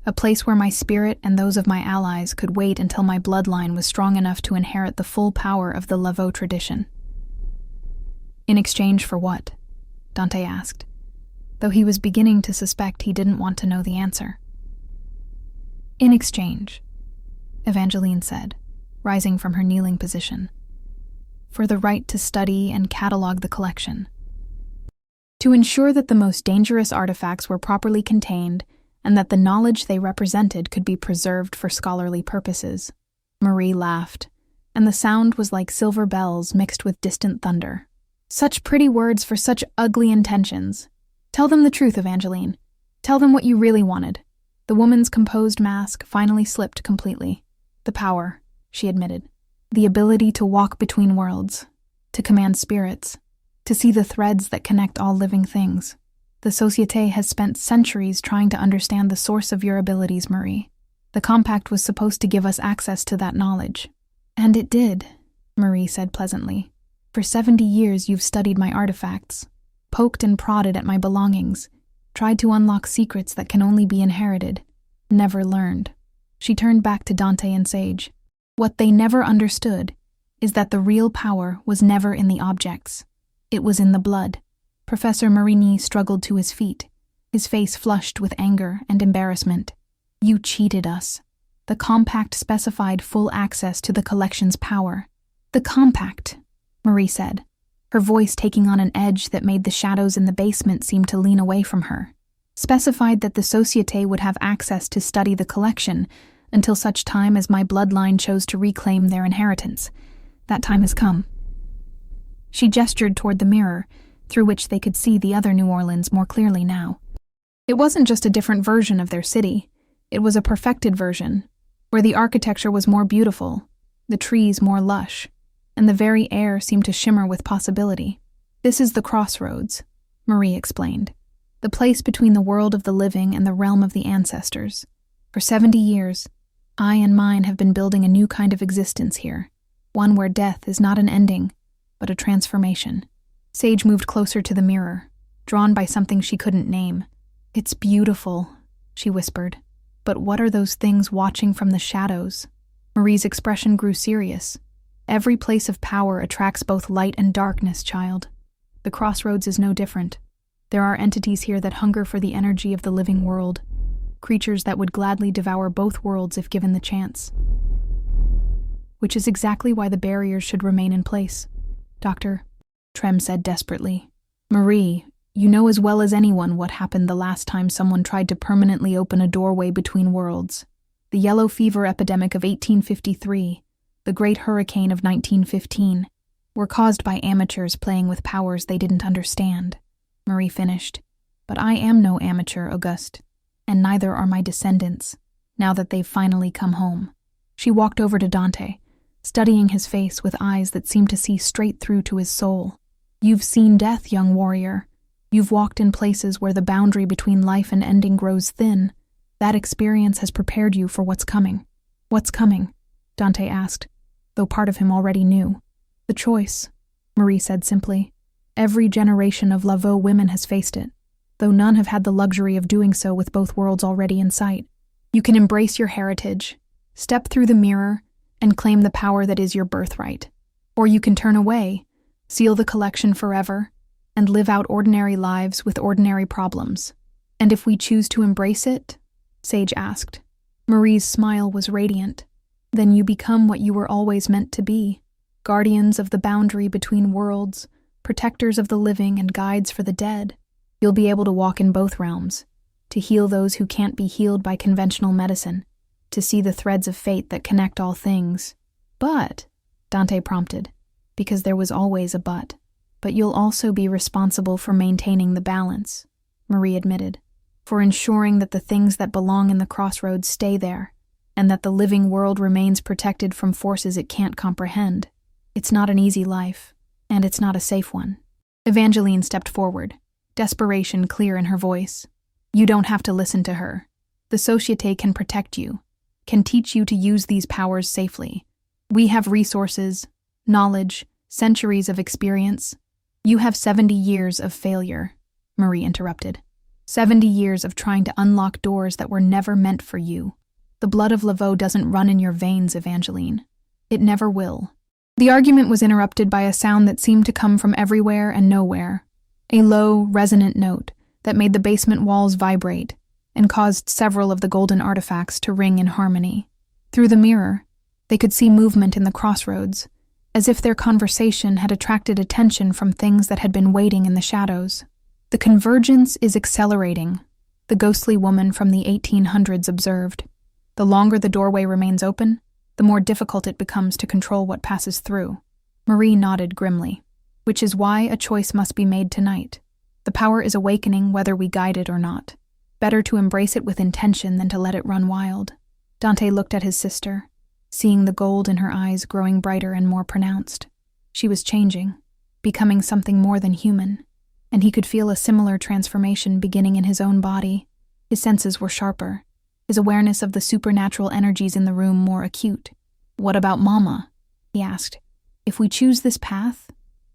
A: a place where my spirit and those of my allies could wait until my bloodline was strong enough to inherit the full power of the Laveau tradition." "In exchange for what?" Dante asked, though he was beginning to suspect he didn't want to know the answer. "In exchange," Evangeline said, rising from her kneeling position, "for the right to study and catalog the collection. To ensure that the most dangerous artifacts were properly contained, and that the knowledge they represented could be preserved for scholarly purposes. Marie laughed, and the sound was like silver bells mixed with distant thunder. Such pretty words for such ugly intentions. Tell them the truth, Evangeline. Tell them what you really wanted. The woman's composed mask finally slipped completely. The power, she admitted. The ability to walk between worlds, to command spirits, to see the threads that connect all living things. The Société has spent centuries trying to understand the source of your abilities, Marie. The compact was supposed to give us access to that knowledge. And it did, Marie said pleasantly. For 70 years you've studied my artifacts, poked and prodded at my belongings, tried to unlock secrets that can only be inherited, never learned. She turned back to Dante and Sage. What they never understood is that the real power was never in the objects. It was in the blood. Professor Marigny struggled to his feet, his face flushed with anger and embarrassment. You cheated us. The compact specified full access to the collection's power. The compact, Marie said, her voice taking on an edge that made the shadows in the basement seem to lean away from her, specified that the Société would have access to study the collection until such time as my bloodline chose to reclaim their inheritance. That time has come. She gestured toward the mirror, through which they could see the other New Orleans more clearly now. It wasn't just a different version of their city. It was a perfected version, where the architecture was more beautiful, the trees more lush, and the very air seemed to shimmer with possibility. This is the crossroads, Marie explained, the place between the world of the living and the realm of the ancestors. For 70 years, I and mine have been building a new kind of existence here, one where death is not an ending, but a transformation. Sage moved closer to the mirror, drawn by something she couldn't name. It's beautiful, she whispered. But what are those things watching from the shadows? Marie's expression grew serious. Every place of power attracts both light and darkness, child. The crossroads is no different. There are entities here that hunger for the energy of the living world, creatures that would gladly devour both worlds if given the chance. Which is exactly why the barriers should remain in place. Doctor, Trem said desperately. Marie, you know as well as anyone what happened the last time someone tried to permanently open a doorway between worlds. The yellow fever epidemic of 1853, the great hurricane of 1915, were caused by amateurs playing with powers they didn't understand. Marie finished. But I am no amateur, Auguste, and neither are my descendants, now that they've finally come home. She walked over to Dante, studying his face with eyes that seemed to see straight through to his soul. You've seen death, young warrior. You've walked in places where the boundary between life and ending grows thin. That experience has prepared you for what's coming. What's coming? Dante asked, though part of him already knew. The choice, Marie said simply. Every generation of Laveau women has faced it, though none have had the luxury of doing so with both worlds already in sight. You can embrace your heritage, step through the mirror, and claim the power that is your birthright. Or you can turn away, seal the collection forever, and live out ordinary lives with ordinary problems. And if we choose to embrace it? Sage asked. Marie's smile was radiant. Then you become what you were always meant to be, guardians of the boundary between worlds, protectors of the living and guides for the dead. You'll be able to walk in both realms, to heal those who can't be healed by conventional medicine, to see the threads of fate that connect all things. But, Dante prompted, because there was always a but. But you'll also be responsible for maintaining the balance, Marie admitted, for ensuring that the things that belong in the crossroads stay there, and that the living world remains protected from forces it can't comprehend. It's not an easy life, and it's not a safe one. Evangeline stepped forward, desperation clear in her voice. You don't have to listen to her. The Société can protect you, can teach you to use these powers safely. We have resources, knowledge, centuries of experience. You have 70 years of failure, Marie interrupted. 70 years of trying to unlock doors that were never meant for you. The blood of Laveau doesn't run in your veins, Evangeline. It never will. The argument was interrupted by a sound that seemed to come from everywhere and nowhere, a low, resonant note that made the basement walls vibrate and caused several of the golden artifacts to ring in harmony. Through the mirror, they could see movement in the crossroads, as if their conversation had attracted attention from things that had been waiting in the shadows. The convergence is accelerating, the ghostly woman from the 1800s observed. The longer the doorway remains open, the more difficult it becomes to control what passes through. Marie nodded grimly. Which is why a choice must be made tonight. The power is awakening whether we guide it or not. Better to embrace it with intention than to let it run wild. Dante looked at his sister, seeing the gold in her eyes growing brighter and more pronounced. She was changing, becoming something more than human, and he could feel a similar transformation beginning in his own body. His senses were sharper, his awareness of the supernatural energies in the room more acute. "What about Mama?" he asked. "If we choose this path,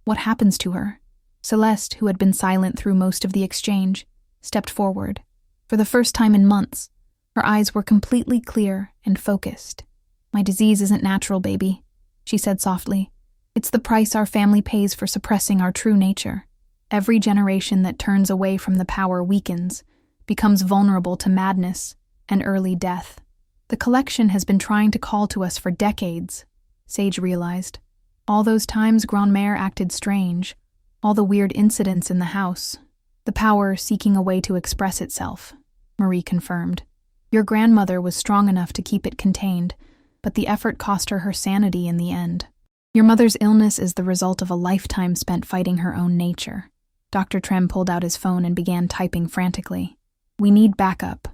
A: what happens to her?" Celeste, who had been silent through most of the exchange, stepped forward. For the first time in months, her eyes were completely clear and focused. "My disease isn't natural, baby," she said softly. "It's the price our family pays for suppressing our true nature. Every generation that turns away from the power weakens, becomes vulnerable to madness and early death. The collection has been trying to call to us for decades," Sage realized. "All those times Grandmère acted strange, all the weird incidents in the house. The power seeking a way to express itself," Marie confirmed. "Your grandmother was strong enough to keep it contained, but the effort cost her sanity in the end. Your mother's illness is the result of a lifetime spent fighting her own nature." Dr. Trem pulled out his phone and began typing frantically. "We need backup.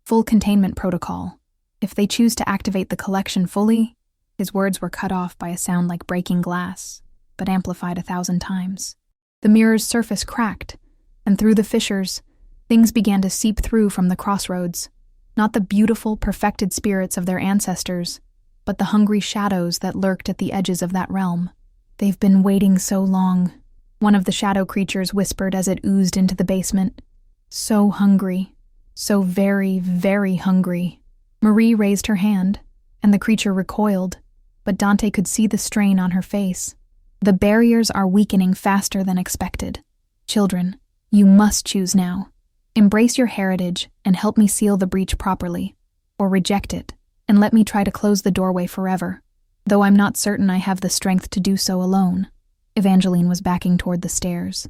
A: Full containment protocol. If they choose to activate the collection fully..." His words were cut off by a sound like breaking glass, but amplified 1,000 times. The mirror's surface cracked, and through the fissures, things began to seep through from the crossroads. Not the beautiful, perfected spirits of their ancestors, but the hungry shadows that lurked at the edges of that realm. "They've been waiting so long," one of the shadow creatures whispered as it oozed into the basement. "So hungry. So very, very hungry." Marie raised her hand, and the creature recoiled, but Dante could see the strain on her face. "The barriers are weakening faster than expected. Children, you must choose now. Embrace your heritage and help me seal the breach properly, or reject it and let me try to close the doorway forever, though I'm not certain I have the strength to do so alone." Evangeline was backing toward the stairs,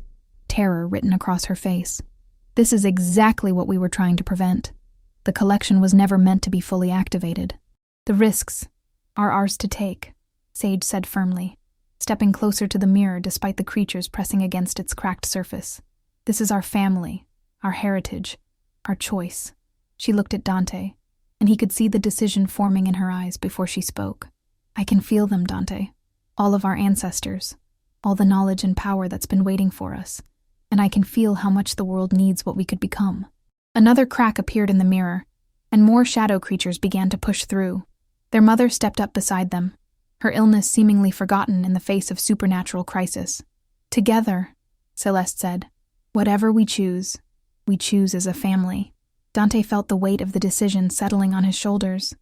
A: terror written across her face. "This is exactly what we were trying to prevent. The collection was never meant to be fully activated. The risks are ours to take," Sage said firmly, stepping closer to the mirror despite the creatures pressing against its cracked surface. "This is our family, our heritage, our choice." She looked at Dante, and he could see the decision forming in her eyes before she spoke. "I can feel them, Dante. All of our ancestors, all the knowledge and power that's been waiting for us, and I can feel how much the world needs what we could become." Another crack appeared in the mirror, and more shadow creatures began to push through. Their mother stepped up beside them, her illness seemingly forgotten in the face of supernatural crisis. "Together," Celeste said. "Whatever we choose as a family." Dante felt the weight of the decision settling on his shoulders.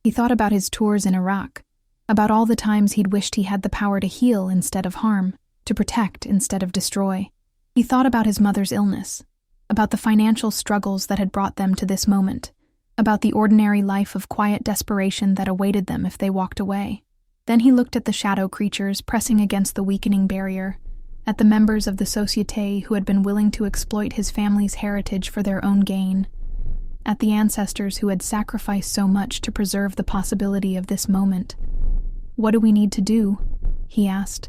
A: He thought about his tours in Iraq, about all the times he'd wished he had the power to heal instead of harm, to protect instead of destroy. He thought about his mother's illness, about the financial struggles that had brought them to this moment, about the ordinary life of quiet desperation that awaited them if they walked away. Then he looked at the shadow creatures pressing against the weakening barrier, at the members of the Société who had been willing to exploit his family's heritage for their own gain, at the ancestors who had sacrificed so much to preserve the possibility of this moment. "What do we need to do?" he asked.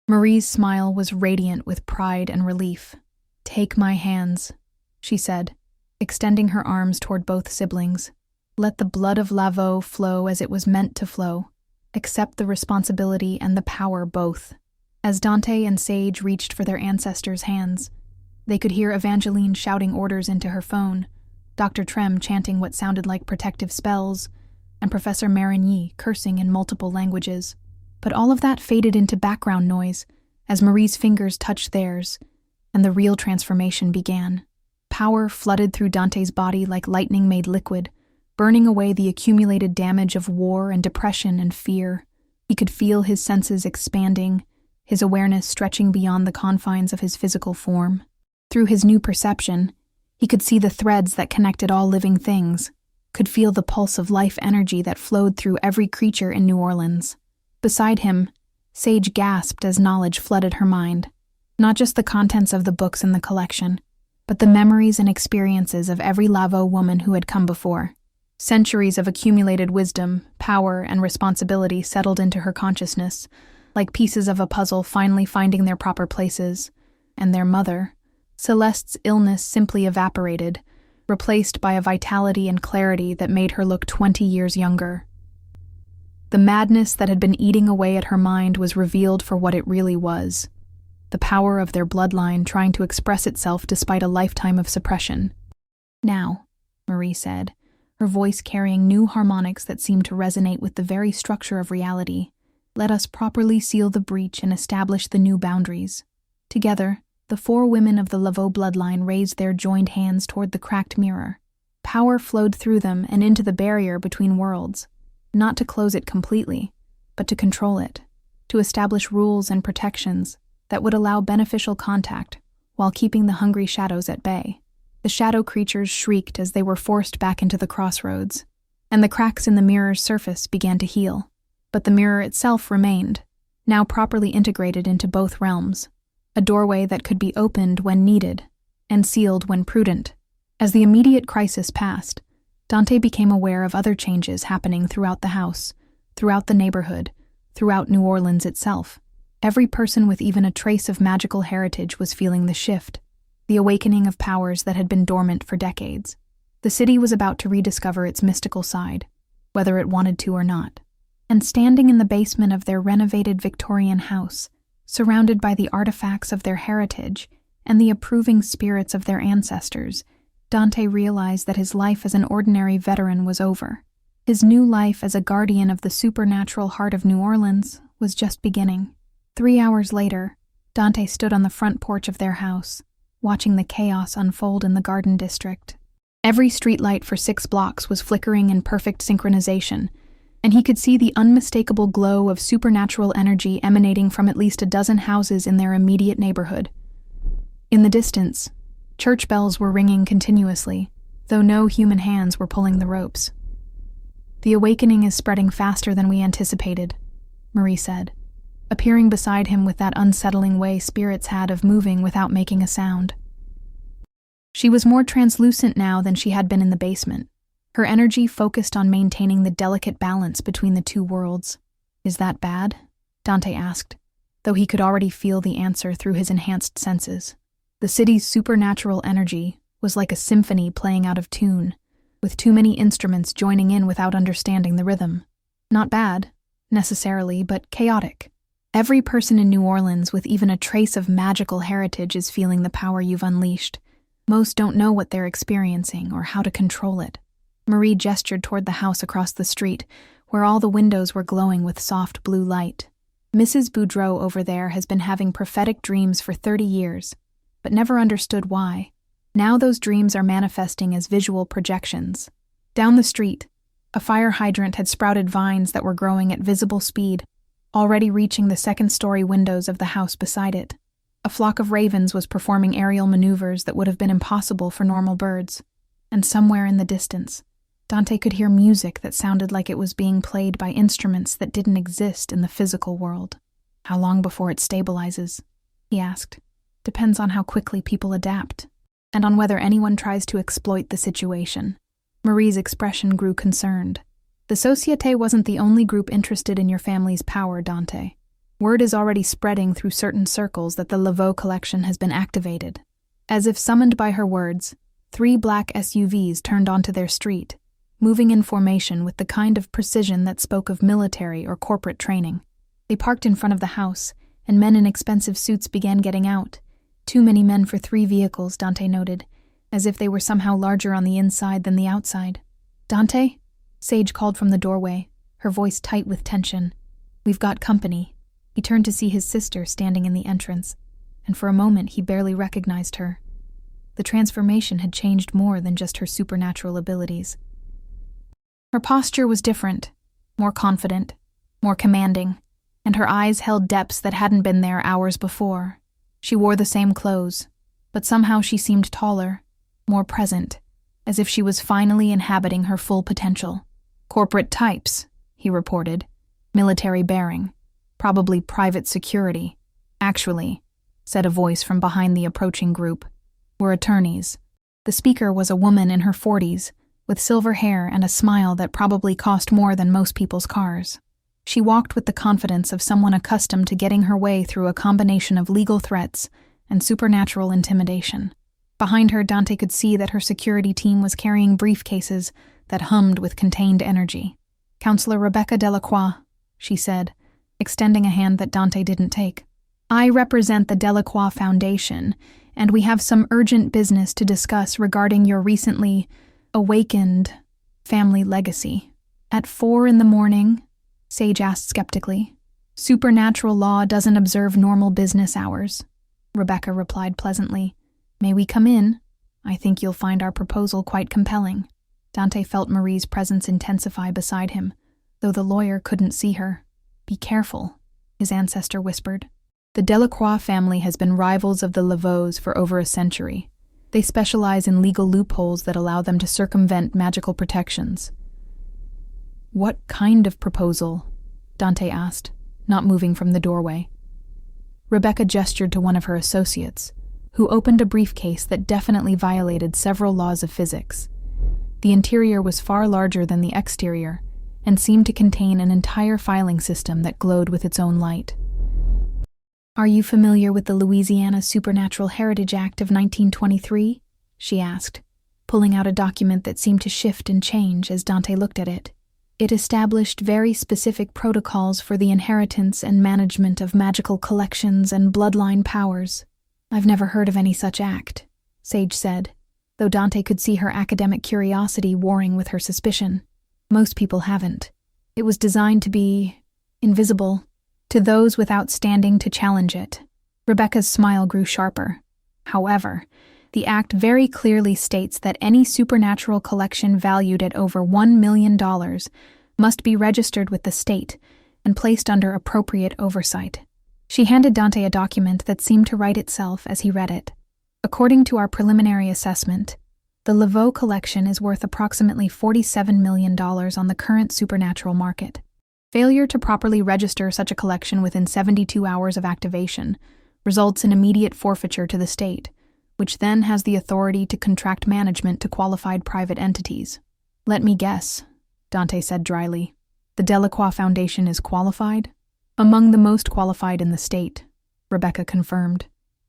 A: Marie's smile was radiant with pride and relief. "Take my hands," she said, extending her arms toward both siblings. "Let the blood of Laveau flow as it was meant to flow. Accept the responsibility and the power both." As Dante and Sage reached for their ancestors' hands, they could hear Evangeline shouting orders into her phone, Dr. Trem chanting what sounded like protective spells, and Professor Marigny cursing in multiple languages. But all of that faded into background noise as Marie's fingers touched theirs, and the real transformation began. Power flooded through Dante's body like lightning made liquid, burning away the accumulated damage of war and depression and fear. He could feel his senses expanding, his awareness stretching beyond the confines of his physical form. Through his new perception, he could see the threads that connected all living things, could feel the pulse of life energy that flowed through every creature in New Orleans. Beside him, Sage gasped as knowledge flooded her mind. Not just the contents of the books in the collection, but the memories and experiences of every Lavo woman who had come before. Centuries of accumulated wisdom, power, and responsibility settled into her consciousness, like pieces of a puzzle finally finding their proper places. And their mother, Celeste's illness simply evaporated, replaced by a vitality and clarity that made her look 20 years younger. The madness that had been eating away at her mind was revealed for what it really was: the power of their bloodline trying to express itself despite a lifetime of suppression. "Now," Marie said, her voice carrying new harmonics that seemed to resonate with the very structure of reality, "let us properly seal the breach and establish the new boundaries." Together, the 4 women of the Laveau bloodline raised their joined hands toward the cracked mirror. Power flowed through them and into the barrier between worlds, not to close it completely, but to control it, to establish rules and protections that would allow beneficial contact while keeping the hungry shadows at bay. The shadow creatures shrieked as they were forced back into the crossroads, and the cracks in the mirror's surface began to heal. But the mirror itself remained, now properly integrated into both realms, a doorway that could be opened when needed and sealed when prudent. As the immediate crisis passed, Dante became aware of other changes happening throughout the house, throughout the neighborhood, throughout New Orleans itself. Every person with even a trace of magical heritage was feeling the shift, the awakening of powers that had been dormant for decades. The city was about to rediscover its mystical side, whether it wanted to or not. And standing in the basement of their renovated Victorian house, surrounded by the artifacts of their heritage and the approving spirits of their ancestors, Dante realized that his life as an ordinary veteran was over. His new life as a guardian of the supernatural heart of New Orleans was just beginning. 3 hours later, Dante stood on the front porch of their house, watching the chaos unfold in the Garden District. Every streetlight for 6 blocks was flickering in perfect synchronization, and he could see the unmistakable glow of supernatural energy emanating from at least a dozen houses in their immediate neighborhood. In the distance, church bells were ringing continuously, though no human hands were pulling the ropes. "The awakening is spreading faster than we anticipated," Marie said, appearing beside him with that unsettling way spirits had of moving without making a sound. She was more translucent now than she had been in the basement, her energy focused on maintaining the delicate balance between the 2 worlds. "Is that bad?" Dante asked, though he could already feel the answer through his enhanced senses. The city's supernatural energy was like a symphony playing out of tune, with too many instruments joining in without understanding the rhythm. Not bad, necessarily, but chaotic. Every person in New Orleans with even a trace of magical heritage is feeling the power you've unleashed. Most don't know what they're experiencing or how to control it. Marie gestured toward the house across the street, where all the windows were glowing with soft blue light. "Mrs. Boudreau over there has been having prophetic dreams for 30 years, but never understood why. Now those dreams are manifesting as visual projections." Down the street, a fire hydrant had sprouted vines that were growing at visible speed, already reaching the 2nd-story windows of the house beside it. A flock of ravens was performing aerial maneuvers that would have been impossible for normal birds. And somewhere in the distance, Dante could hear music that sounded like it was being played by instruments that didn't exist in the physical world. "How long before it stabilizes?" he asked. "Depends on how quickly people adapt, and on whether anyone tries to exploit the situation." Marie's expression grew concerned. "The Société wasn't the only group interested in your family's power, Dante. Word is already spreading through certain circles that the Laveau collection has been activated." As if summoned by her words, 3 black SUVs turned onto their street, moving in formation with the kind of precision that spoke of military or corporate training. They parked in front of the house, and men in expensive suits began getting out. Too many men for 3 vehicles, Dante noted, as if they were somehow larger on the inside than the outside. "Dante?" Sage called from the doorway, her voice tight with tension. "We've got company." He turned to see his sister standing in the entrance, and for a moment he barely recognized her. The transformation had changed more than just her supernatural abilities. Her posture was different, more confident, more commanding, and her eyes held depths that hadn't been there hours before. She wore the same clothes, but somehow she seemed taller, more present, as if she was finally inhabiting her full potential. "Corporate types," he reported. "Military bearing. Probably private security." "Actually," said a voice from behind the approaching group, were attorneys. The speaker was a woman in her 40s, with silver hair and a smile that probably cost more than most people's cars. She walked with the confidence of someone accustomed to getting her way through a combination of legal threats and supernatural intimidation. Behind her, Dante could see that her security team was carrying briefcases that hummed with contained energy. "Counselor Rebecca Delacroix," she said, extending a hand that Dante didn't take. "I represent the Delacroix Foundation, and we have some urgent business to discuss regarding your recently awakened family legacy." "At 4 a.m, Sage asked skeptically. "Supernatural law doesn't observe normal business hours," Rebecca replied pleasantly. "May we come in? I think you'll find our proposal quite compelling." Dante felt Marie's presence intensify beside him, though the lawyer couldn't see her. "Be careful," his ancestor whispered. "The Delacroix family has been rivals of the Laveaux for over a century. They specialize in legal loopholes that allow them to circumvent magical protections." "What kind of proposal?" Dante asked, not moving from the doorway. Rebecca gestured to one of her associates, who opened a briefcase that definitely violated several laws of physics. The interior was far larger than the exterior and seemed to contain an entire filing system that glowed with its own light. "Are you familiar with the Louisiana Supernatural Heritage Act of 1923? She asked, pulling out a document that seemed to shift and change as Dante looked at it. It established very specific protocols for the inheritance and management of magical collections and bloodline powers. "I've never heard of any such act," Sage said, though Dante could see her academic curiosity warring with her suspicion. "Most people haven't. It was designed to be invisible to those without standing to challenge it." Rebecca's smile grew sharper. "However, the act very clearly states that any supernatural collection valued at over $1 million must be registered with the state and placed under appropriate oversight." She handed Dante a document that seemed to write itself as he read it. "According to our preliminary assessment, the Laveaux collection is worth approximately $47 million on the current supernatural market. Failure to properly register such a collection within 72 hours of activation results in immediate forfeiture to the state, which then has the authority to contract management to qualified private entities." "Let me guess," Dante said dryly. "The Delacroix Foundation is qualified?" "Among the most qualified in the state," Rebecca confirmed.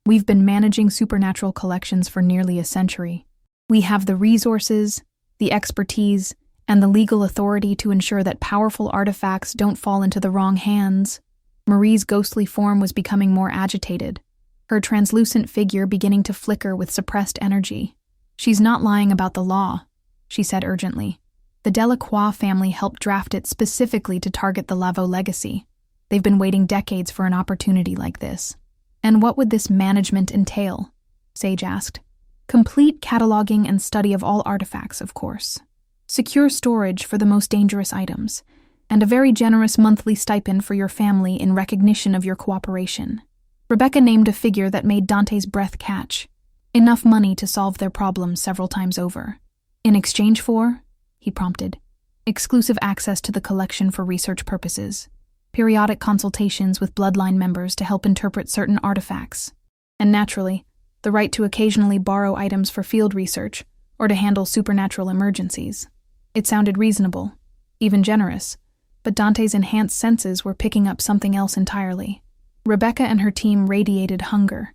A: "We've been managing supernatural collections for nearly a century. We have the resources, the expertise, and the legal authority to ensure that powerful artifacts don't fall into the wrong hands." Marie's ghostly form was becoming more agitated, her translucent figure beginning to flicker with suppressed energy. "She's not lying about the law," she said urgently. "The Delacroix family helped draft it specifically to target the Laveaux legacy. They've been waiting decades for an opportunity like this." "And what would this management entail?" Sage asked. "Complete cataloging and study of all artifacts, of course. Secure storage for the most dangerous items, and a very generous monthly stipend for your family in recognition of your cooperation." Rebecca named a figure that made Dante's breath catch. Enough money to solve their problems several times over. "In exchange for," he prompted, "exclusive access to the collection for research purposes, periodic consultations with bloodline members to help interpret certain artifacts, and naturally, the right to occasionally borrow items for field research or to handle supernatural emergencies." It sounded reasonable, even generous, but Dante's enhanced senses were picking up something else entirely. Rebecca and her team radiated hunger,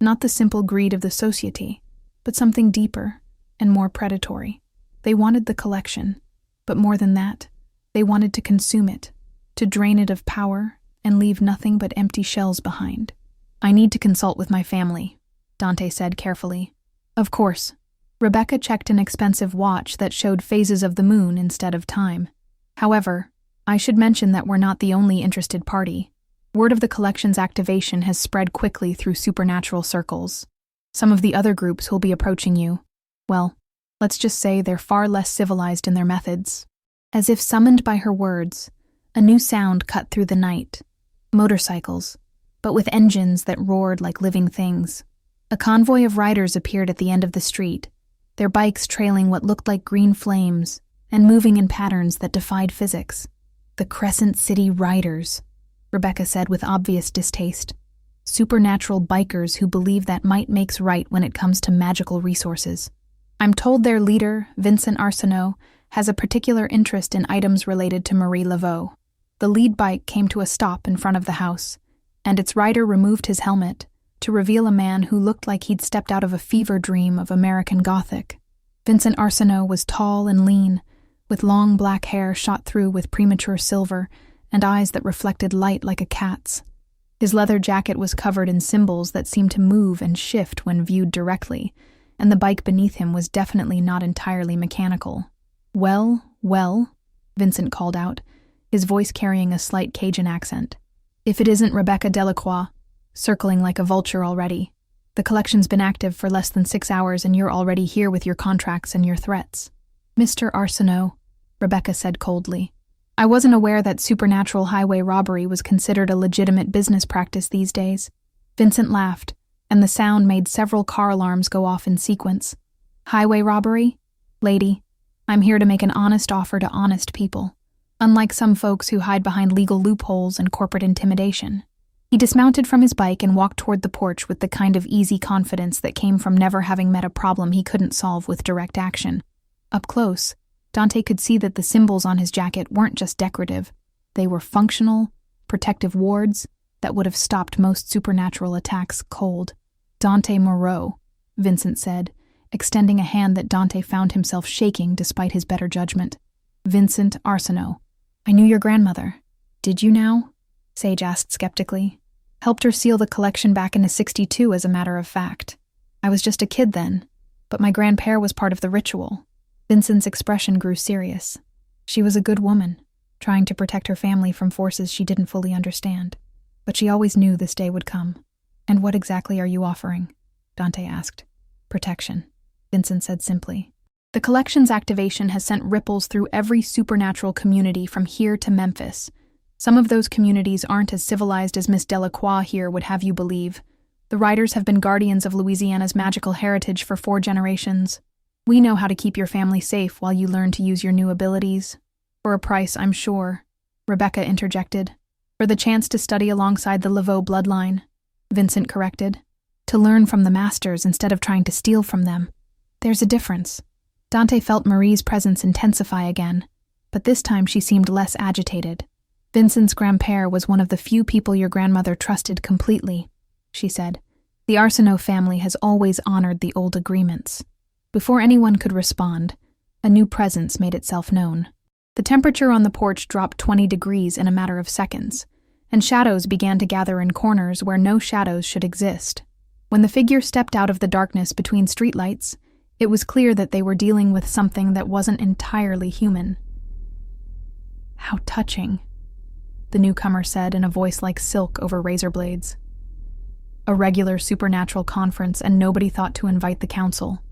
A: not the simple greed of the society, but something deeper and more predatory. They wanted the collection, but more than that, they wanted to consume it, to drain it of power and leave nothing but empty shells behind. "I need to consult with my family," Dante said carefully. "Of course." Rebecca checked an expensive watch that showed phases of the moon instead of time. "However, I should mention that we're not the only interested party. Word of the collection's activation has spread quickly through supernatural circles. Some of the other groups who'll be approaching you, well, let's just say they're far less civilized in their methods." As if summoned by her words, a new sound cut through the night. Motorcycles, but with engines that roared like living things. A convoy of riders appeared at the end of the street, their bikes trailing what looked like green flames and moving in patterns that defied physics. "The Crescent City Riders," Rebecca said with obvious distaste. Supernatural bikers who believe that might makes right when it comes to magical resources. I'm told their leader, Vincent Arsenault, has a particular interest in items related to Marie Laveau. The lead bike came to a stop in front of the house, and its rider removed his helmet to reveal a man who looked like he'd stepped out of a fever dream of American Gothic. Vincent Arsenault was tall and lean, with long black hair shot through with premature silver and eyes that reflected light like a cat's. His leather jacket was covered in symbols that seemed to move and shift when viewed directly, and the bike beneath him was definitely not entirely mechanical. Well, Vincent called out, his voice carrying a slight Cajun accent. If it isn't Rebecca Delacroix, circling like a vulture already. The collection's been active for less than 6 hours and you're already here with your contracts and your threats. Mr. Arsenault, Rebecca said coldly. I wasn't aware that supernatural highway robbery was considered a legitimate business practice these days. Vincent laughed, and the sound made several car alarms go off in sequence. Highway robbery? Lady, I'm here to make an honest offer to honest people, unlike some folks who hide behind legal loopholes and corporate intimidation. He dismounted from his bike and walked toward the porch with the kind of easy confidence that came from never having met a problem he couldn't solve with direct action. Up close, Dante could see that the symbols on his jacket weren't just decorative. They were functional, protective wards that would have stopped most supernatural attacks cold. Dante Moreau, Vincent said, extending a hand that Dante found himself shaking despite his better judgment. Vincent Arsenault. I knew your grandmother. Did you now? Sage asked skeptically. Helped her seal the collection back into '62 as a matter of fact. I was just a kid then, but my grandpère was part of the ritual. Vincent's expression grew serious. She was a good woman, trying to protect her family from forces she didn't fully understand. But she always knew this day would come. And what exactly are you offering? Dante asked. Protection, Vincent said simply. The collection's activation has sent ripples through every supernatural community from here to Memphis. Some of those communities aren't as civilized as Miss Delacroix here would have you believe. The riders have been guardians of Louisiana's magical heritage for 4 generations. We know how to keep your family safe while you learn to use your new abilities. For a price, I'm sure, Rebecca interjected. For the chance to study alongside the Laveau bloodline, Vincent corrected. To learn from the masters instead of trying to steal from them. There's a difference. Dante felt Marie's presence intensify again, but this time she seemed less agitated. Vincent's grandpère was one of the few people your grandmother trusted completely, she said. The Arsenault family has always honored the old agreements. Before anyone could respond, a new presence made itself known. The temperature on the porch dropped 20 degrees in a matter of seconds, and shadows began to gather in corners where no shadows should exist. When the figure stepped out of the darkness between streetlights, it was clear that they were dealing with something that wasn't entirely human. How touching, the newcomer said in a voice like silk over razor blades. A regular supernatural conference, and nobody thought to invite the council.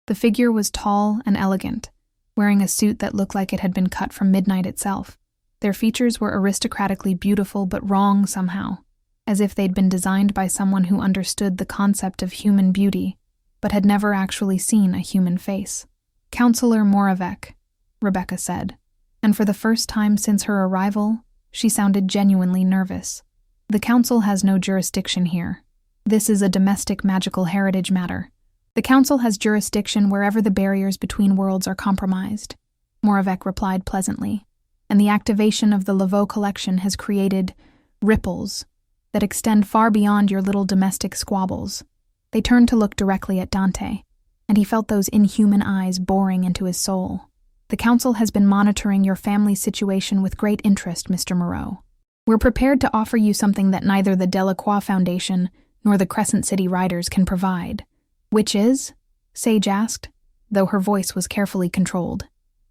A: The figure was tall and elegant, wearing a suit that looked like it had been cut from midnight itself. Their features were aristocratically beautiful but wrong somehow, as if they'd been designed by someone who understood the concept of human beauty, but had never actually seen a human face. Councillor Moravec, Rebecca said, and for the first time since her arrival, she sounded genuinely nervous. The council has no jurisdiction here. This is a domestic magical heritage matter. The council has jurisdiction wherever the barriers between worlds are compromised, Moravec replied pleasantly, and the activation of the Laveau collection has created ripples that extend far beyond your little domestic squabbles. They turned to look directly at Dante, and he felt those inhuman eyes boring into his soul. The council has been monitoring your family's situation with great interest, Mr. Moreau. We're prepared to offer you something that neither the Delacroix Foundation nor the Crescent City Riders can provide. Which is? Sage asked, though her voice was carefully controlled.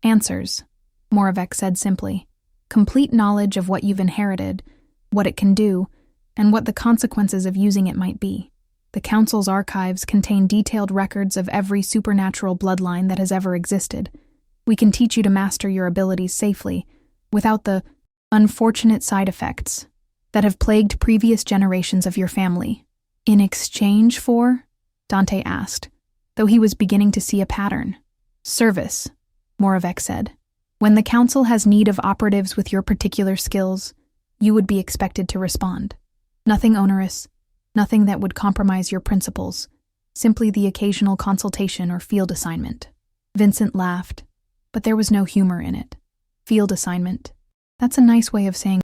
A: Answers, Moravec said simply. Complete knowledge of what you've inherited, what it can do, and what the consequences of using it might be. The Council's archives contain detailed records of every supernatural bloodline that has ever existed. We can teach you to master your abilities safely, without the unfortunate side effects that have plagued previous generations of your family. In exchange for? Dante asked, though he was beginning to see a pattern. Service, Moravec said. When the Council has need of operatives with your particular skills, you would be expected to respond. Nothing onerous, Nothing that would compromise your principles, simply the occasional consultation or field assignment. Vincent laughed, but there was no humor in it. Field assignment. That's a nice way of saying